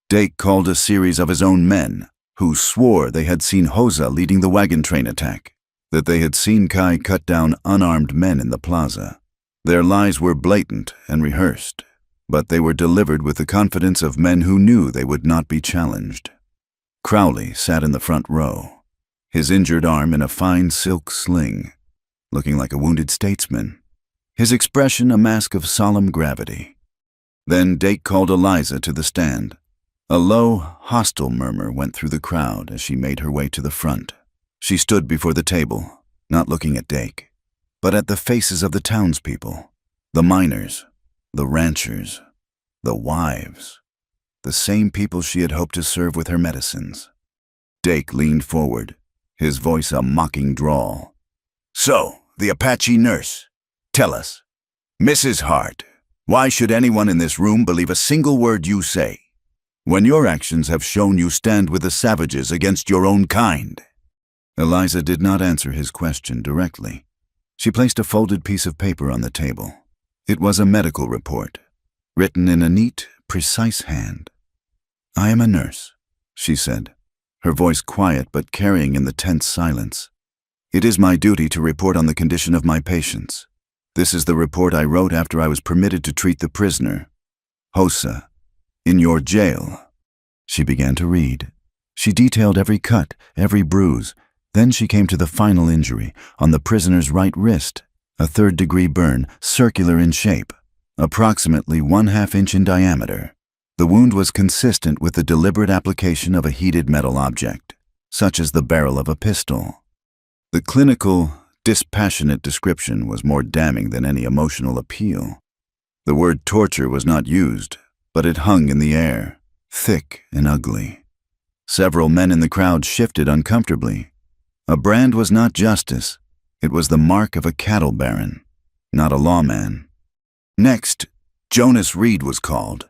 Dake called a series of his own men, who swore they had seen Hossa leading the wagon train attack, that they had seen Kai cut down unarmed men in the plaza. Their lies were blatant and rehearsed, but they were delivered with the confidence of men who knew they would not be challenged. Crowley sat in the front row, his injured arm in a fine silk sling, looking like a wounded statesman, his expression a mask of solemn gravity. Then Dake called Eliza to the stand. A low, hostile murmur went through the crowd as she made her way to the front. She stood before the table, not looking at Dake, but at the faces of the townspeople, the miners, the ranchers, the wives, the same people she had hoped to serve with her medicines. Dake leaned forward, his voice a mocking drawl. "So, the Apache nurse, tell us, Mrs. Hart, why should anyone in this room believe a single word you say, when your actions have shown you stand with the savages against your own kind?" Eliza did not answer his question directly. She placed a folded piece of paper on the table. It was a medical report, written in a neat, precise hand. "I am a nurse," she said, her voice quiet but carrying in the tense silence. "It is my duty to report on the condition of my patients. This is the report I wrote after I was permitted to treat the prisoner, Hossa, in your jail." She began to read. She detailed every cut, every bruise. Then she came to the final injury, on the prisoner's right wrist, a third-degree burn, circular in shape, approximately 1/2 inch in diameter. The wound was consistent with the deliberate application of a heated metal object, such as the barrel of a pistol. The clinical, dispassionate description was more damning than any emotional appeal. The word torture was not used, but it hung in the air, thick and ugly. Several men in the crowd shifted uncomfortably. A brand was not justice. It was the mark of a cattle baron, not a lawman. Next, Jonas Reed was called.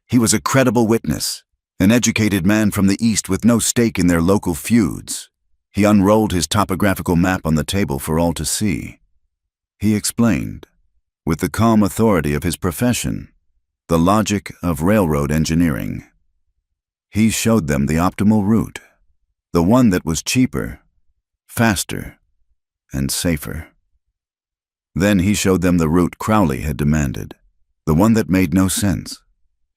He was a credible witness, an educated man from the East with no stake in their local feuds. He unrolled his topographical map on the table for all to see. He explained, with the calm authority of his profession, the logic of railroad engineering. He showed them the optimal route, the one that was cheaper, faster, and safer. Then he showed them the route Crowley had demanded, the one that made no sense.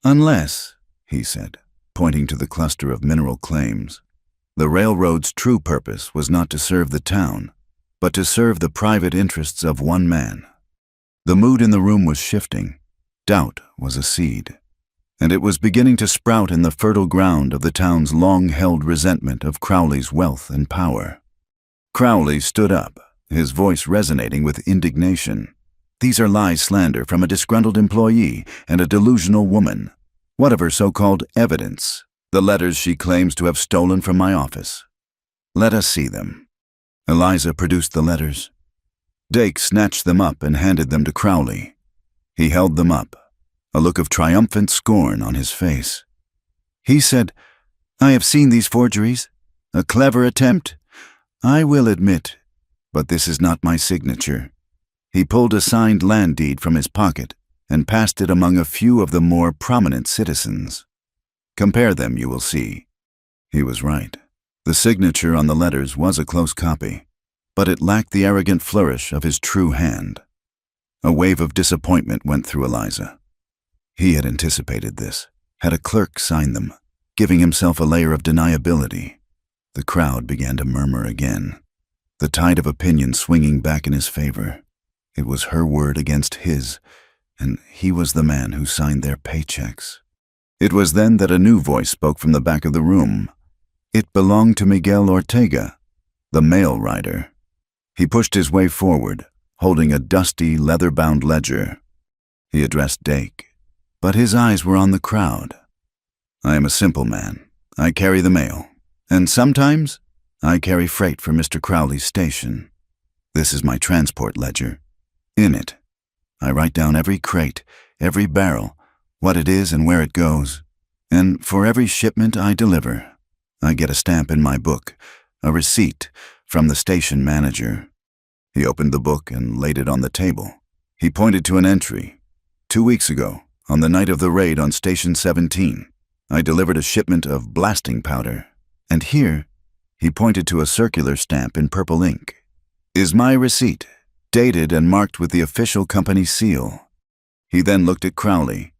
Unless, he said, pointing to the cluster of mineral claims, the railroad's true purpose was not to serve the town, but to serve the private interests of one man. The mood in the room was shifting. Doubt was a seed, and it was beginning to sprout in the fertile ground of the town's long-held resentment of Crowley's wealth and power. Crowley stood up, his voice resonating with indignation. These are lies, slander from a disgruntled employee and a delusional woman. What of her so-called evidence? The letters she claims to have stolen from my office. Let us see them. Eliza produced the letters. Dake snatched them up and handed them to Crowley. He held them up, a look of triumphant scorn on his face. He said, "I have seen these forgeries. A clever attempt, I will admit, but this is not my signature." He pulled a signed land deed from his pocket and passed it among a few of the more prominent citizens. Compare them, you will see. He was right. The signature on the letters was a close copy, but it lacked the arrogant flourish of his true hand. A wave of disappointment went through Eliza. He had anticipated this, had a clerk sign them, giving himself a layer of deniability. The crowd began to murmur again, the tide of opinion swinging back in his favor. It was her word against his, and he was the man who signed their paychecks. It was then that a new voice spoke from the back of the room. It belonged to Miguel Ortega, the mail rider. He pushed his way forward, holding a dusty, leather-bound ledger. He addressed Dake, but his eyes were on the crowd. "I am a simple man. I carry the mail, and sometimes I carry freight for Mr. Crowley's station. This is my transport ledger. In it, I write down every crate, every barrel, what it is and where it goes, and for every shipment I deliver, I get a stamp in my book, a receipt from the station manager." He opened the book and laid it on the table. He pointed to an entry. 2 weeks ago, on the night of the raid on Station 17, I delivered a shipment of blasting powder. And here, he pointed to a circular stamp in purple ink, "is my receipt, dated and marked with the official company seal." He then looked at Crowley.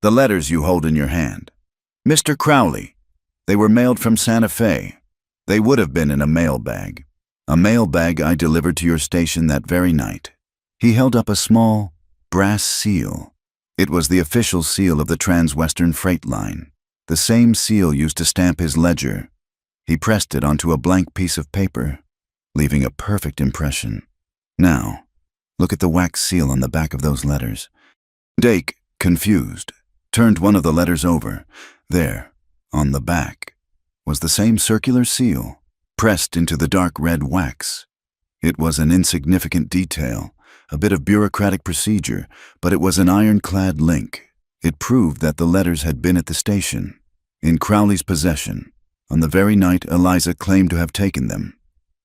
"The letters you hold in your hand. Mr. Crowley, they were mailed from Santa Fe. They would have been in a mail bag I delivered to your station that very night." He held up a small, brass seal. It was the official seal of the Trans-Western Freight Line, the same seal used to stamp his ledger. He pressed it onto a blank piece of paper, leaving a perfect impression. "Now, look at the wax seal on the back of those letters." Dake, confused, turned one of the letters over. There, on the back, was the same circular seal, pressed into the dark red wax. It was an insignificant detail, a bit of bureaucratic procedure, but it was an ironclad link. It proved that the letters had been at the station, in Crowley's possession, on the very night Eliza claimed to have taken them.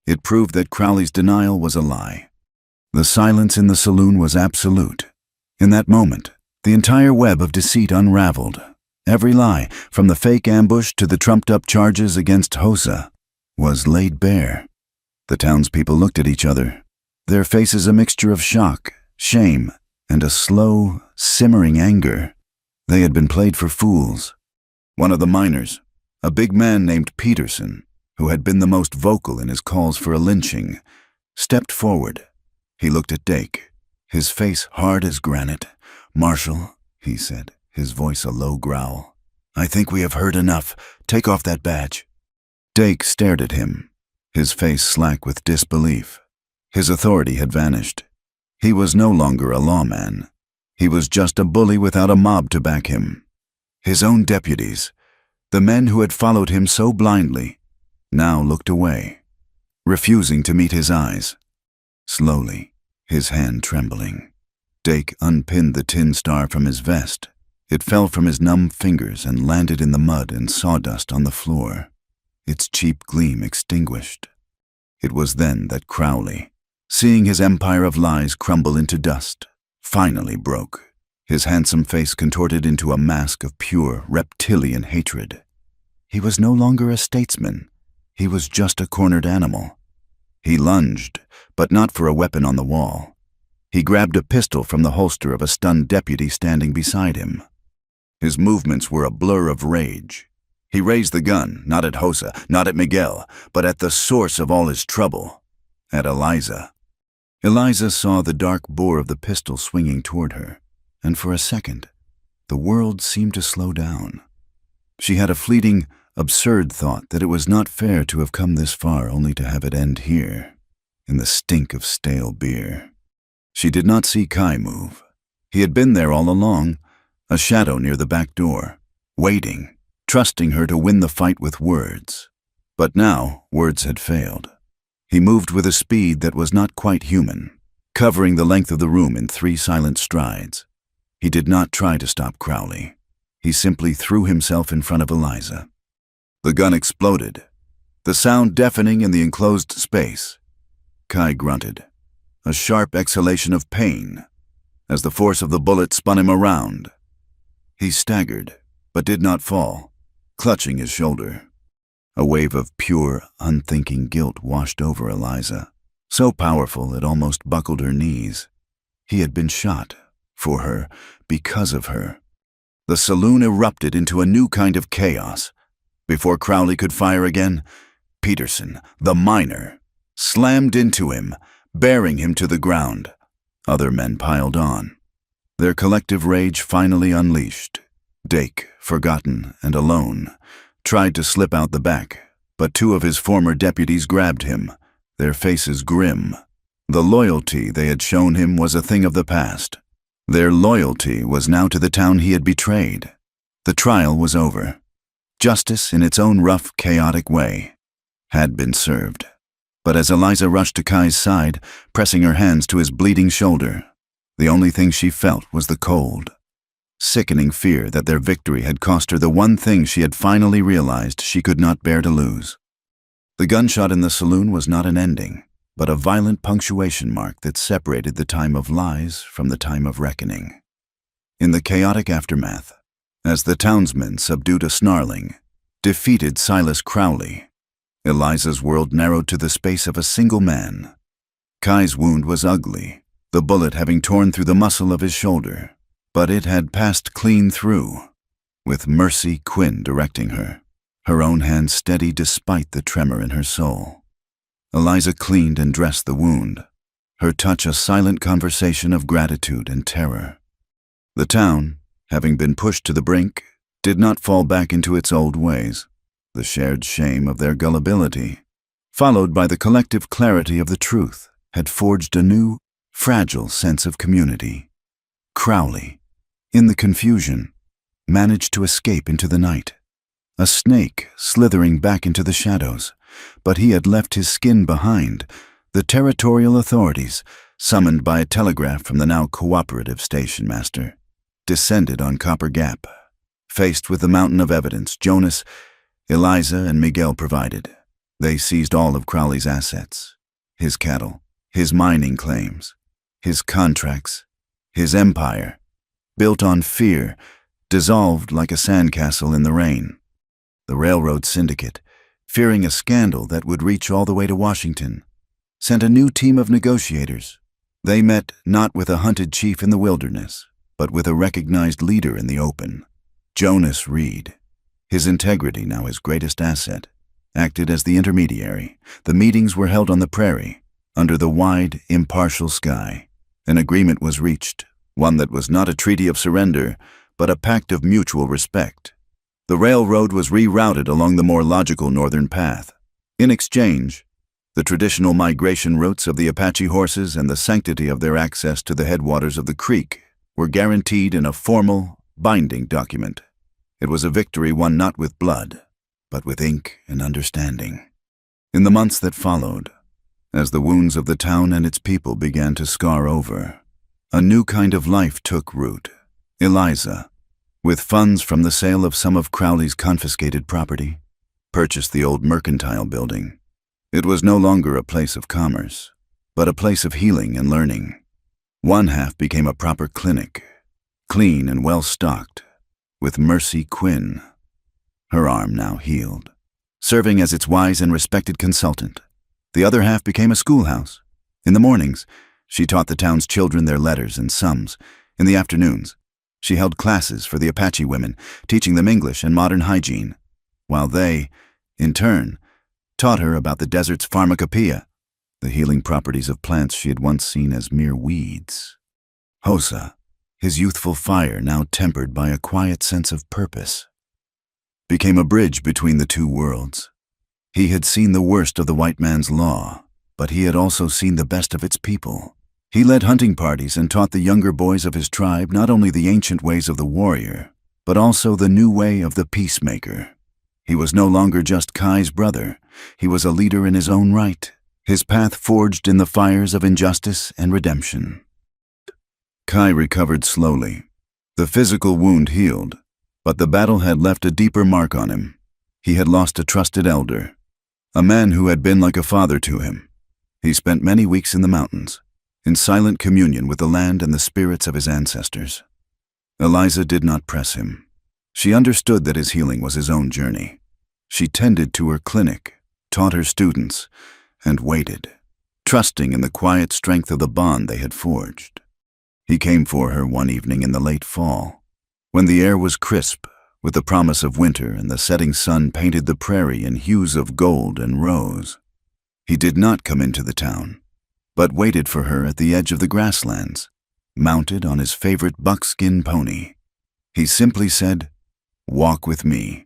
It proved that Crowley's denial was a lie. The silence in the saloon was absolute. In that moment, the entire web of deceit unraveled. Every lie, from the fake ambush to the trumped-up charges against Hosa, was laid bare. The townspeople looked at each other, their faces a mixture of shock, shame, and a slow, simmering anger. They had been played for fools. One of the miners, a big man named Peterson, who had been the most vocal in his calls for a lynching, stepped forward. He looked at Dake, his face hard as granite. "Marshal," he said, his voice a low growl, "I think we have heard enough. Take off that badge." Dake stared at him, his face slack with disbelief. His authority had vanished. He was no longer a lawman. He was just a bully without a mob to back him. His own deputies, the men who had followed him so blindly, now looked away, refusing to meet his eyes. Slowly, his hand trembling, Dake unpinned the tin star from his vest. It fell from his numb fingers and landed in the mud and sawdust on the floor, its cheap gleam extinguished. It was then that Crowley, seeing his empire of lies crumble into dust, finally broke, his handsome face contorted into a mask of pure reptilian hatred. He was no longer a statesman. He was just a cornered animal. He lunged, but not for a weapon on the wall. He grabbed a pistol from the holster of a stunned deputy standing beside him. His movements were a blur of rage. He raised the gun, not at Hosa, not at Miguel, but at the source of all his trouble, at Eliza. Eliza saw the dark bore of the pistol swinging toward her, and for a second, the world seemed to slow down. She had a fleeting, absurd thought that it was not fair to have come this far only to have it end here, in the stink of stale beer. She did not see Kai move. He had been there all along, a shadow near the back door, waiting, trusting her to win the fight with words. But now, words had failed. He moved with a speed that was not quite human, covering the length of the room in 3 silent strides. He did not try to stop Crowley. He simply threw himself in front of Eliza. The gun exploded, the sound deafening in the enclosed space. Kai grunted, a sharp exhalation of pain, as the force of the bullet spun him around. He staggered, but did not fall, clutching his shoulder. A wave of pure, unthinking guilt washed over Eliza, so powerful it almost buckled her knees. He had been shot, for her, because of her. The saloon erupted into a new kind of chaos. Before Crowley could fire again, Peterson, the miner, slammed into him, bearing him to the ground. Other men piled on, their collective rage finally unleashed. Dake, forgotten and alone, tried to slip out the back, but 2 of his former deputies grabbed him, their faces grim. The loyalty they had shown him was a thing of the past. Their loyalty was now to the town he had betrayed. The trial was over. Justice, in its own rough, chaotic way, had been served. But as Eliza rushed to Kai's side, pressing her hands to his bleeding shoulder, the only thing she felt was the cold, sickening fear that their victory had cost her the one thing she had finally realized she could not bear to lose. The gunshot in the saloon was not an ending, but a violent punctuation mark that separated the time of lies from the time of reckoning. In the chaotic aftermath, as the townsmen subdued a snarling, defeated Silas Crowley, Eliza's world narrowed to the space of a single man. Kai's wound was ugly, the bullet having torn through the muscle of his shoulder, but it had passed clean through, with Mercy Quinn directing her, her own hand steady despite the tremor in her soul. Eliza cleaned and dressed the wound, her touch a silent conversation of gratitude and terror. The town, having been pushed to the brink, did not fall back into its old ways, the shared shame of their gullibility, followed by the collective clarity of the truth, had forged a new, fragile sense of community. Crowley, in the confusion, managed to escape into the night, a snake slithering back into the shadows, but he had left his skin behind. The territorial authorities, summoned by a telegraph from the now cooperative station master, descended on Copper Gap. Faced with the mountain of evidence Jonas, Eliza, and Miguel provided, they seized all of Crowley's assets, his cattle, his mining claims, his contracts, his empire, built on fear, dissolved like a sandcastle in the rain. The railroad syndicate, fearing a scandal that would reach all the way to Washington, sent a new team of negotiators. They met not with a hunted chief in the wilderness, but with a recognized leader in the open, Jonas Reed. His integrity, now his greatest asset, acted as the intermediary. The meetings were held on the prairie, under the wide, impartial sky. An agreement was reached, one that was not a treaty of surrender, but a pact of mutual respect. The railroad was rerouted along the more logical northern path. In exchange, the traditional migration routes of the Apache horses and the sanctity of their access to the headwaters of the creek were guaranteed in a formal, binding document. It was a victory won not with blood, but with ink and understanding. In the months that followed, as the wounds of the town and its people began to scar over, a new kind of life took root. Eliza, with funds from the sale of some of Crowley's confiscated property, purchased the old mercantile building. It was no longer a place of commerce, but a place of healing and learning. One half became a proper clinic, clean and well-stocked, with Mercy Quinn, her arm now healed, serving as its wise and respected consultant. The other half became a schoolhouse. In the mornings, She taught the town's children their letters and sums. In the afternoons, she held classes for the Apache women, teaching them English and modern hygiene, while they, in turn, taught her about the desert's pharmacopoeia, the healing properties of plants she had once seen as mere weeds. Hosa, his youthful fire now tempered by a quiet sense of purpose, became a bridge between the two worlds. He had seen the worst of the white man's law, but he had also seen the best of its people. He led hunting parties and taught the younger boys of his tribe not only the ancient ways of the warrior, but also the new way of the peacemaker. He was no longer just Kai's brother. He was a leader in his own right, his path forged in the fires of injustice and redemption. Kai recovered slowly. The physical wound healed, but the battle had left a deeper mark on him. He had lost a trusted elder, a man who had been like a father to him. He spent many weeks in the mountains, in silent communion with the land and the spirits of his ancestors. Eliza did not press him. She understood that his healing was his own journey. She tended to her clinic, taught her students, and waited, trusting in the quiet strength of the bond they had forged. He came for her one evening in the late fall, when the air was crisp with the promise of winter and the setting sun painted the prairie in hues of gold and rose. He did not come into the town, but waited for her at the edge of the grasslands, mounted on his favorite buckskin pony. He simply said, "Walk with me."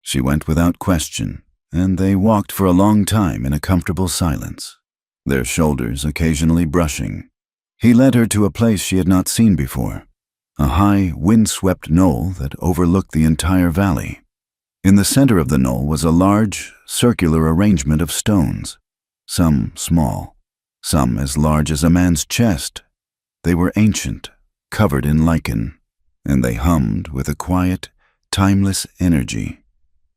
She went without question, and they walked for a long time in a comfortable silence, their shoulders occasionally brushing. He led her to a place she had not seen before, a high, wind-swept knoll that overlooked the entire valley. In the center of the knoll was a large, circular arrangement of stones, some small, some as large as a man's chest. They were ancient, covered in lichen, and they hummed with a quiet, timeless energy.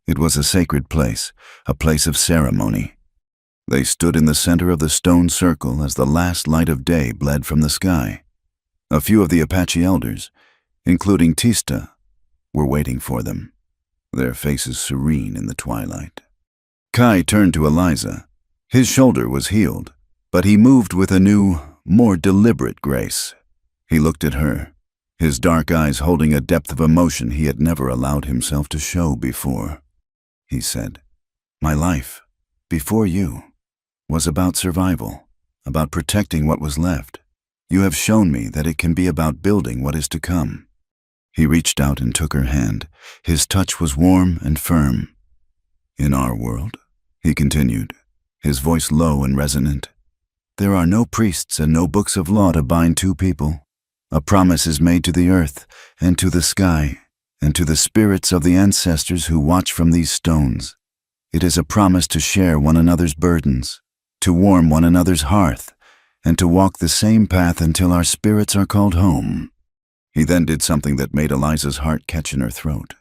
It was a sacred place, a place of ceremony. They stood in the center of the stone circle as the last light of day bled from the sky. A few of the Apache elders, including Tista, were waiting for them, their faces serene in the twilight. Kai turned to Eliza. His shoulder was healed, but he moved with a new, more deliberate grace. He looked at her, his dark eyes holding a depth of emotion he had never allowed himself to show before. He said, "My life, before you, was about survival, about protecting what was left. You have shown me that it can be about building what is to come." He reached out and took her hand. His touch was warm and firm. "In our world," he continued, his voice low and resonant, "there are no priests and no books of law to bind two people. A promise is made to the earth and to the sky and to the spirits of the ancestors who watch from these stones. It is a promise to share one another's burdens, to warm one another's hearth, and to walk the same path until our spirits are called home." He then did something that made Eliza's heart catch in her throat.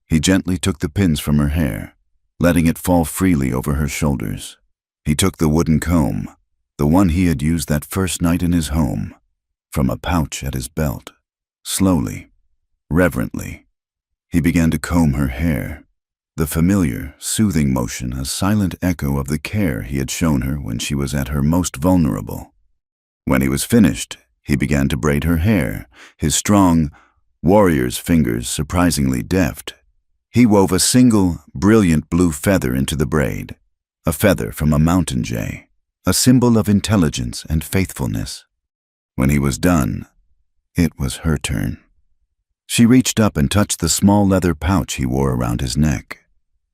He gently took the pins from her hair, letting it fall freely over her shoulders. He took the wooden comb, the one he had used that first night in his home, from a pouch at his belt. Slowly, reverently, he began to comb her hair, the familiar, soothing motion a silent echo of the care he had shown her when she was at her most vulnerable. When he was finished, he began to braid her hair, his strong, warrior's fingers surprisingly deft. He wove a single, brilliant blue feather into the braid, a feather from a mountain jay, a symbol of intelligence and faithfulness. When he was done, it was her turn. She reached up and touched the small leather pouch he wore around his neck,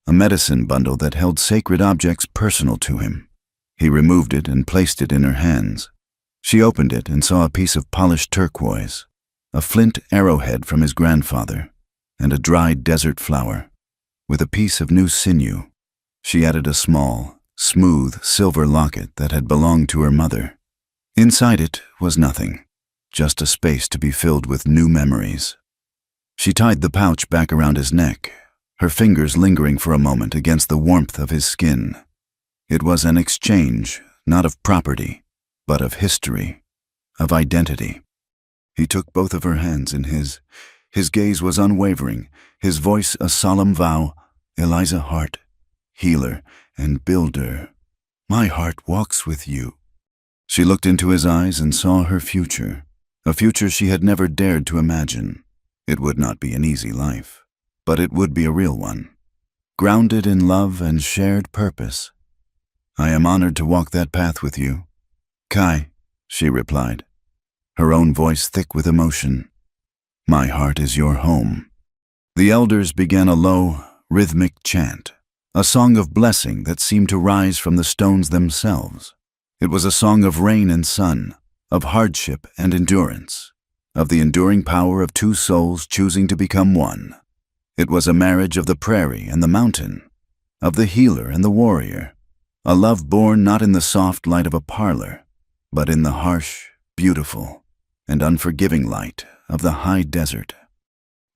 a medicine bundle that held sacred objects personal to him. He removed it and placed it in her hands. She opened it and saw a piece of polished turquoise, a flint arrowhead from his grandfather, and a dried desert flower. With a piece of new sinew, she added a small, smooth silver locket that had belonged to her mother. Inside it was nothing, just a space to be filled with new memories. She tied the pouch back around his neck, her fingers lingering for a moment against the warmth of his skin. It was an exchange, not of property, but of history, of identity. He took both of her hands in his. His gaze was unwavering, his voice a solemn vow. "Eliza Hart, healer and builder, my heart walks with you." She looked into his eyes and saw her future, a future she had never dared to imagine. It would not be an easy life, but it would be a real one, grounded in love and shared purpose. "I am honored to walk that path with you, Kai," she replied, her own voice thick with emotion. "My heart is your home." The elders began a low, rhythmic chant, a song of blessing that seemed to rise from the stones themselves. It was a song of rain and sun, of hardship and endurance, of the enduring power of two souls choosing to become one. It was a marriage of the prairie and the mountain, of the healer and the warrior, a love born not in the soft light of a parlor, but in the harsh, beautiful, and unforgiving light of the high desert.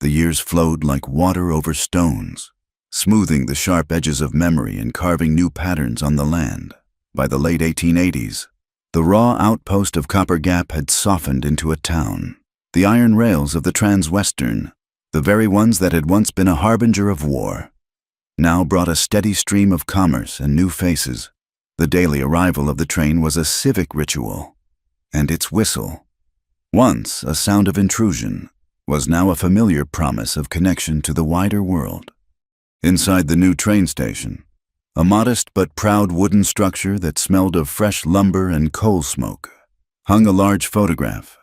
The years flowed like water over stones, smoothing the sharp edges of memory and carving new patterns on the land. By the late 1880s, the raw outpost of Copper Gap had softened into a town. The iron rails of the Transwestern, the very ones that had once been a harbinger of war, now brought a steady stream of commerce and new faces. The daily arrival of the train was a civic ritual, and its whistle, once a sound of intrusion, was now a familiar promise of connection to the wider world. Inside the new train station, a modest but proud wooden structure that smelled of fresh lumber and coal smoke, hung a large photograph.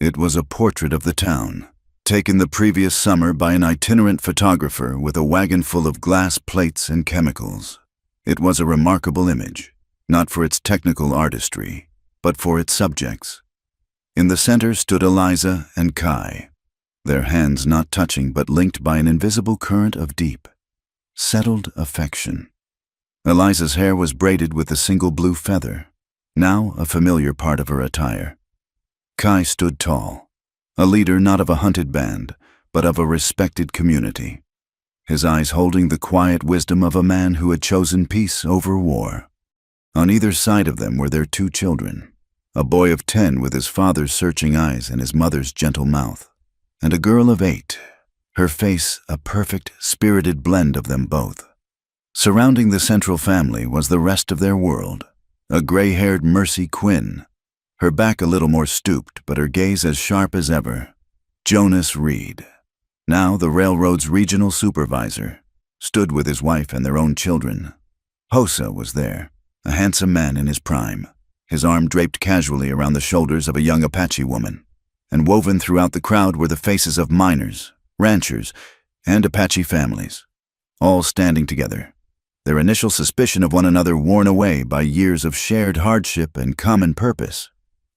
It was a portrait of the town, taken the previous summer by an itinerant photographer with a wagon full of glass plates and chemicals. It was a remarkable image, not for its technical artistry, but for its subjects. In the center stood Eliza and Kai, their hands not touching but linked by an invisible current of deep, settled affection. Eliza's hair was braided with a single blue feather, now a familiar part of her attire. Kai stood tall, a leader not of a hunted band, but of a respected community, his eyes holding the quiet wisdom of a man who had chosen peace over war. On either side of them were their two children, a boy of 10 with his father's searching eyes and his mother's gentle mouth, and a girl of 8, her face a perfect, spirited blend of them both. Surrounding the central family was the rest of their world, a gray-haired Mercy Quinn, her back a little more stooped but her gaze as sharp as ever. Jonas Reed, now the railroad's regional supervisor, stood with his wife and their own children. Hosa was there, a handsome man in his prime, his arm draped casually around the shoulders of a young Apache woman, and woven throughout the crowd were the faces of miners, ranchers, and Apache families, all standing together, their initial suspicion of one another worn away by years of shared hardship and common purpose.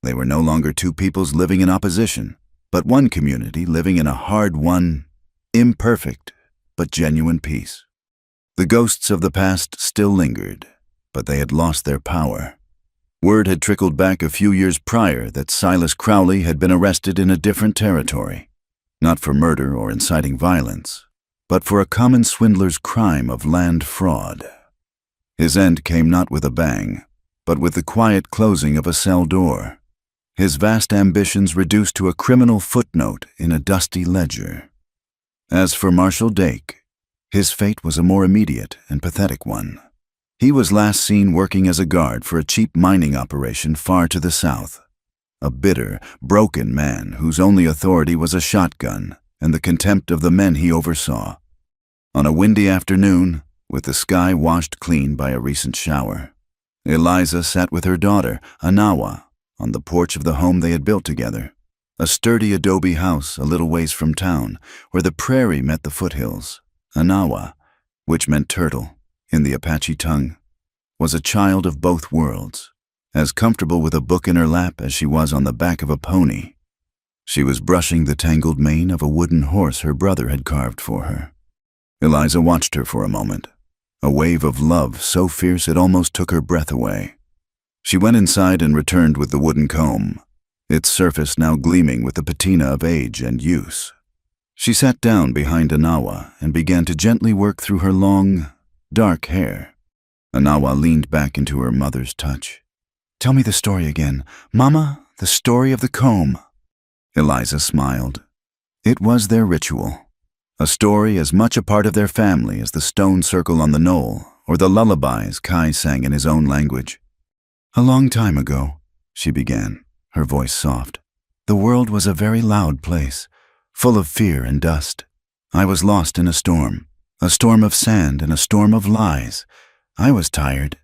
They were no longer two peoples living in opposition, but one community living in a hard-won, imperfect, but genuine peace. The ghosts of the past still lingered, but they had lost their power. Word had trickled back a few years prior that Silas Crowley had been arrested in a different territory, not for murder or inciting violence, but for a common swindler's crime of land fraud. His end came not with a bang, but with the quiet closing of a cell door, his vast ambitions reduced to a criminal footnote in a dusty ledger. As for Marshall Dake, his fate was a more immediate and pathetic one. He was last seen working as a guard for a cheap mining operation far to the south, a bitter, broken man whose only authority was a shotgun and the contempt of the men he oversaw. On a windy afternoon, with the sky washed clean by a recent shower, Eliza sat with her daughter, Anawa, on the porch of the home they had built together, a sturdy adobe house a little ways from town, where the prairie met the foothills. Anawa, which meant turtle in the Apache tongue, was a child of both worlds, as comfortable with a book in her lap as she was on the back of a pony. She was brushing the tangled mane of a wooden horse her brother had carved for her. Eliza watched her for a moment, a wave of love so fierce it almost took her breath away. She went inside and returned with the wooden comb, its surface now gleaming with the patina of age and use. She sat down behind Anawa and began to gently work through her long, dark hair. Anawa leaned back into her mother's touch. "Tell me the story again. Mama, the story of the comb." Eliza smiled. It was their ritual, a story as much a part of their family as the stone circle on the knoll or the lullabies Kai sang in his own language. "A long time ago, she began, her voice soft. The world was a very loud place, full of fear and dust. I was lost in a storm of sand and a storm of lies. I was tired,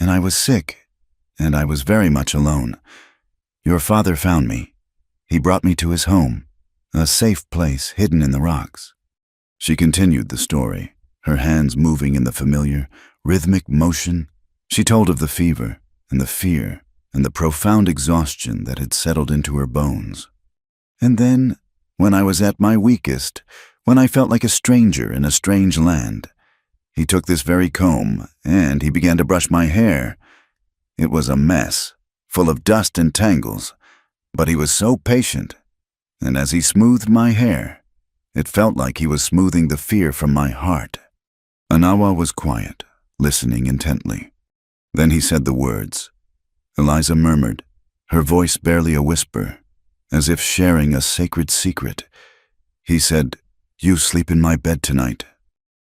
and I was sick, and I was very much alone. Your father found me. He brought me to his home, a safe place hidden in the rocks. She continued the story, her hands moving in the familiar, rhythmic motion. She told of the fever and the fear and the profound exhaustion that had settled into her bones. And then, when I was at my weakest, when I felt like a stranger in a strange land, he took this very comb and he began to brush my hair. It was a mess, full of dust and tangles, but he was so patient, and as he smoothed my hair, it felt like he was smoothing the fear from my heart. Anawa was quiet, listening intently. Then he said the words. Eliza murmured, her voice barely a whisper, as if sharing a sacred secret. He said, "You sleep in my bed tonight."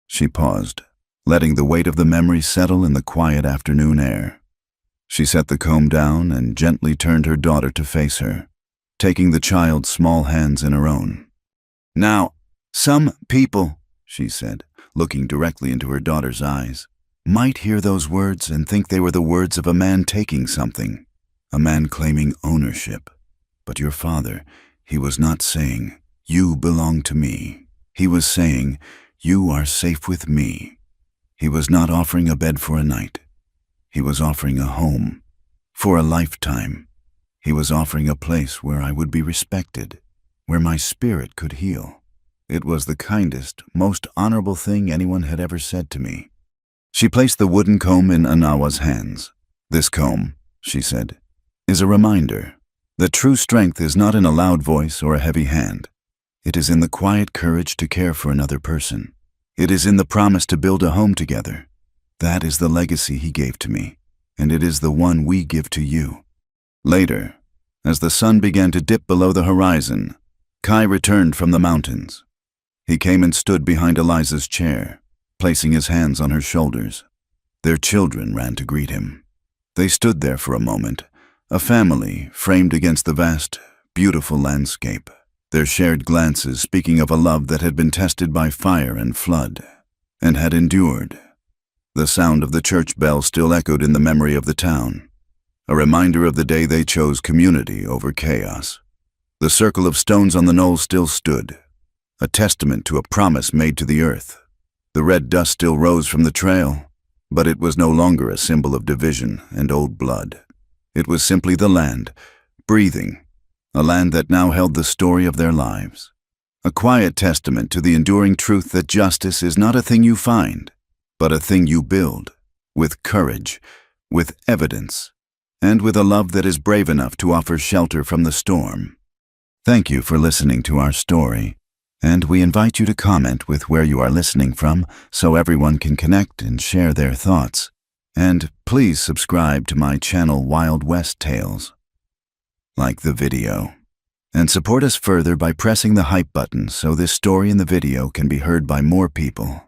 She paused, letting the weight of the memory settle in the quiet afternoon air. She set the comb down and gently turned her daughter to face her, taking the child's small hands in her own. "Now, some people," she said, looking directly into her daughter's eyes, "might hear those words and think they were the words of a man taking something, a man claiming ownership. But your father, he was not saying, 'You belong to me.' He was saying, 'You are safe with me.' He was not offering a bed for a night. He was offering a home, for a lifetime. He was offering a place where I would be respected, where my spirit could heal. It was the kindest, most honorable thing anyone had ever said to me." She placed the wooden comb in Anawa's hands. "This comb," she said, "is a reminder that true strength is not in a loud voice or a heavy hand. It is in the quiet courage to care for another person. It is in the promise to build a home together. That is the legacy he gave to me, and it is the one we give to you." Later, as the sun began to dip below the horizon, Kai returned from the mountains. He came and stood behind Eliza's chair, placing his hands on her shoulders. Their children ran to greet him. They stood there for a moment, a family framed against the vast, beautiful landscape, their shared glances speaking of a love that had been tested by fire and flood, and had endured. The sound of the church bell still echoed in the memory of the town, a reminder of the day they chose community over chaos. The circle of stones on the knoll still stood, a testament to a promise made to the earth. The red dust still rose from the trail, but it was no longer a symbol of division and old blood. It was simply the land, breathing, a land that now held the story of their lives. A quiet testament to the enduring truth that justice is not a thing you find, but a thing you build, with courage, with evidence, and with a love that is brave enough to offer shelter from the storm. Thank you for listening to our story, and we invite you to comment with where you are listening from so everyone can connect and share their thoughts. And please subscribe to my channel Wild West Tales. Like the video, and support us further by pressing the hype button so this story in the video can be heard by more people.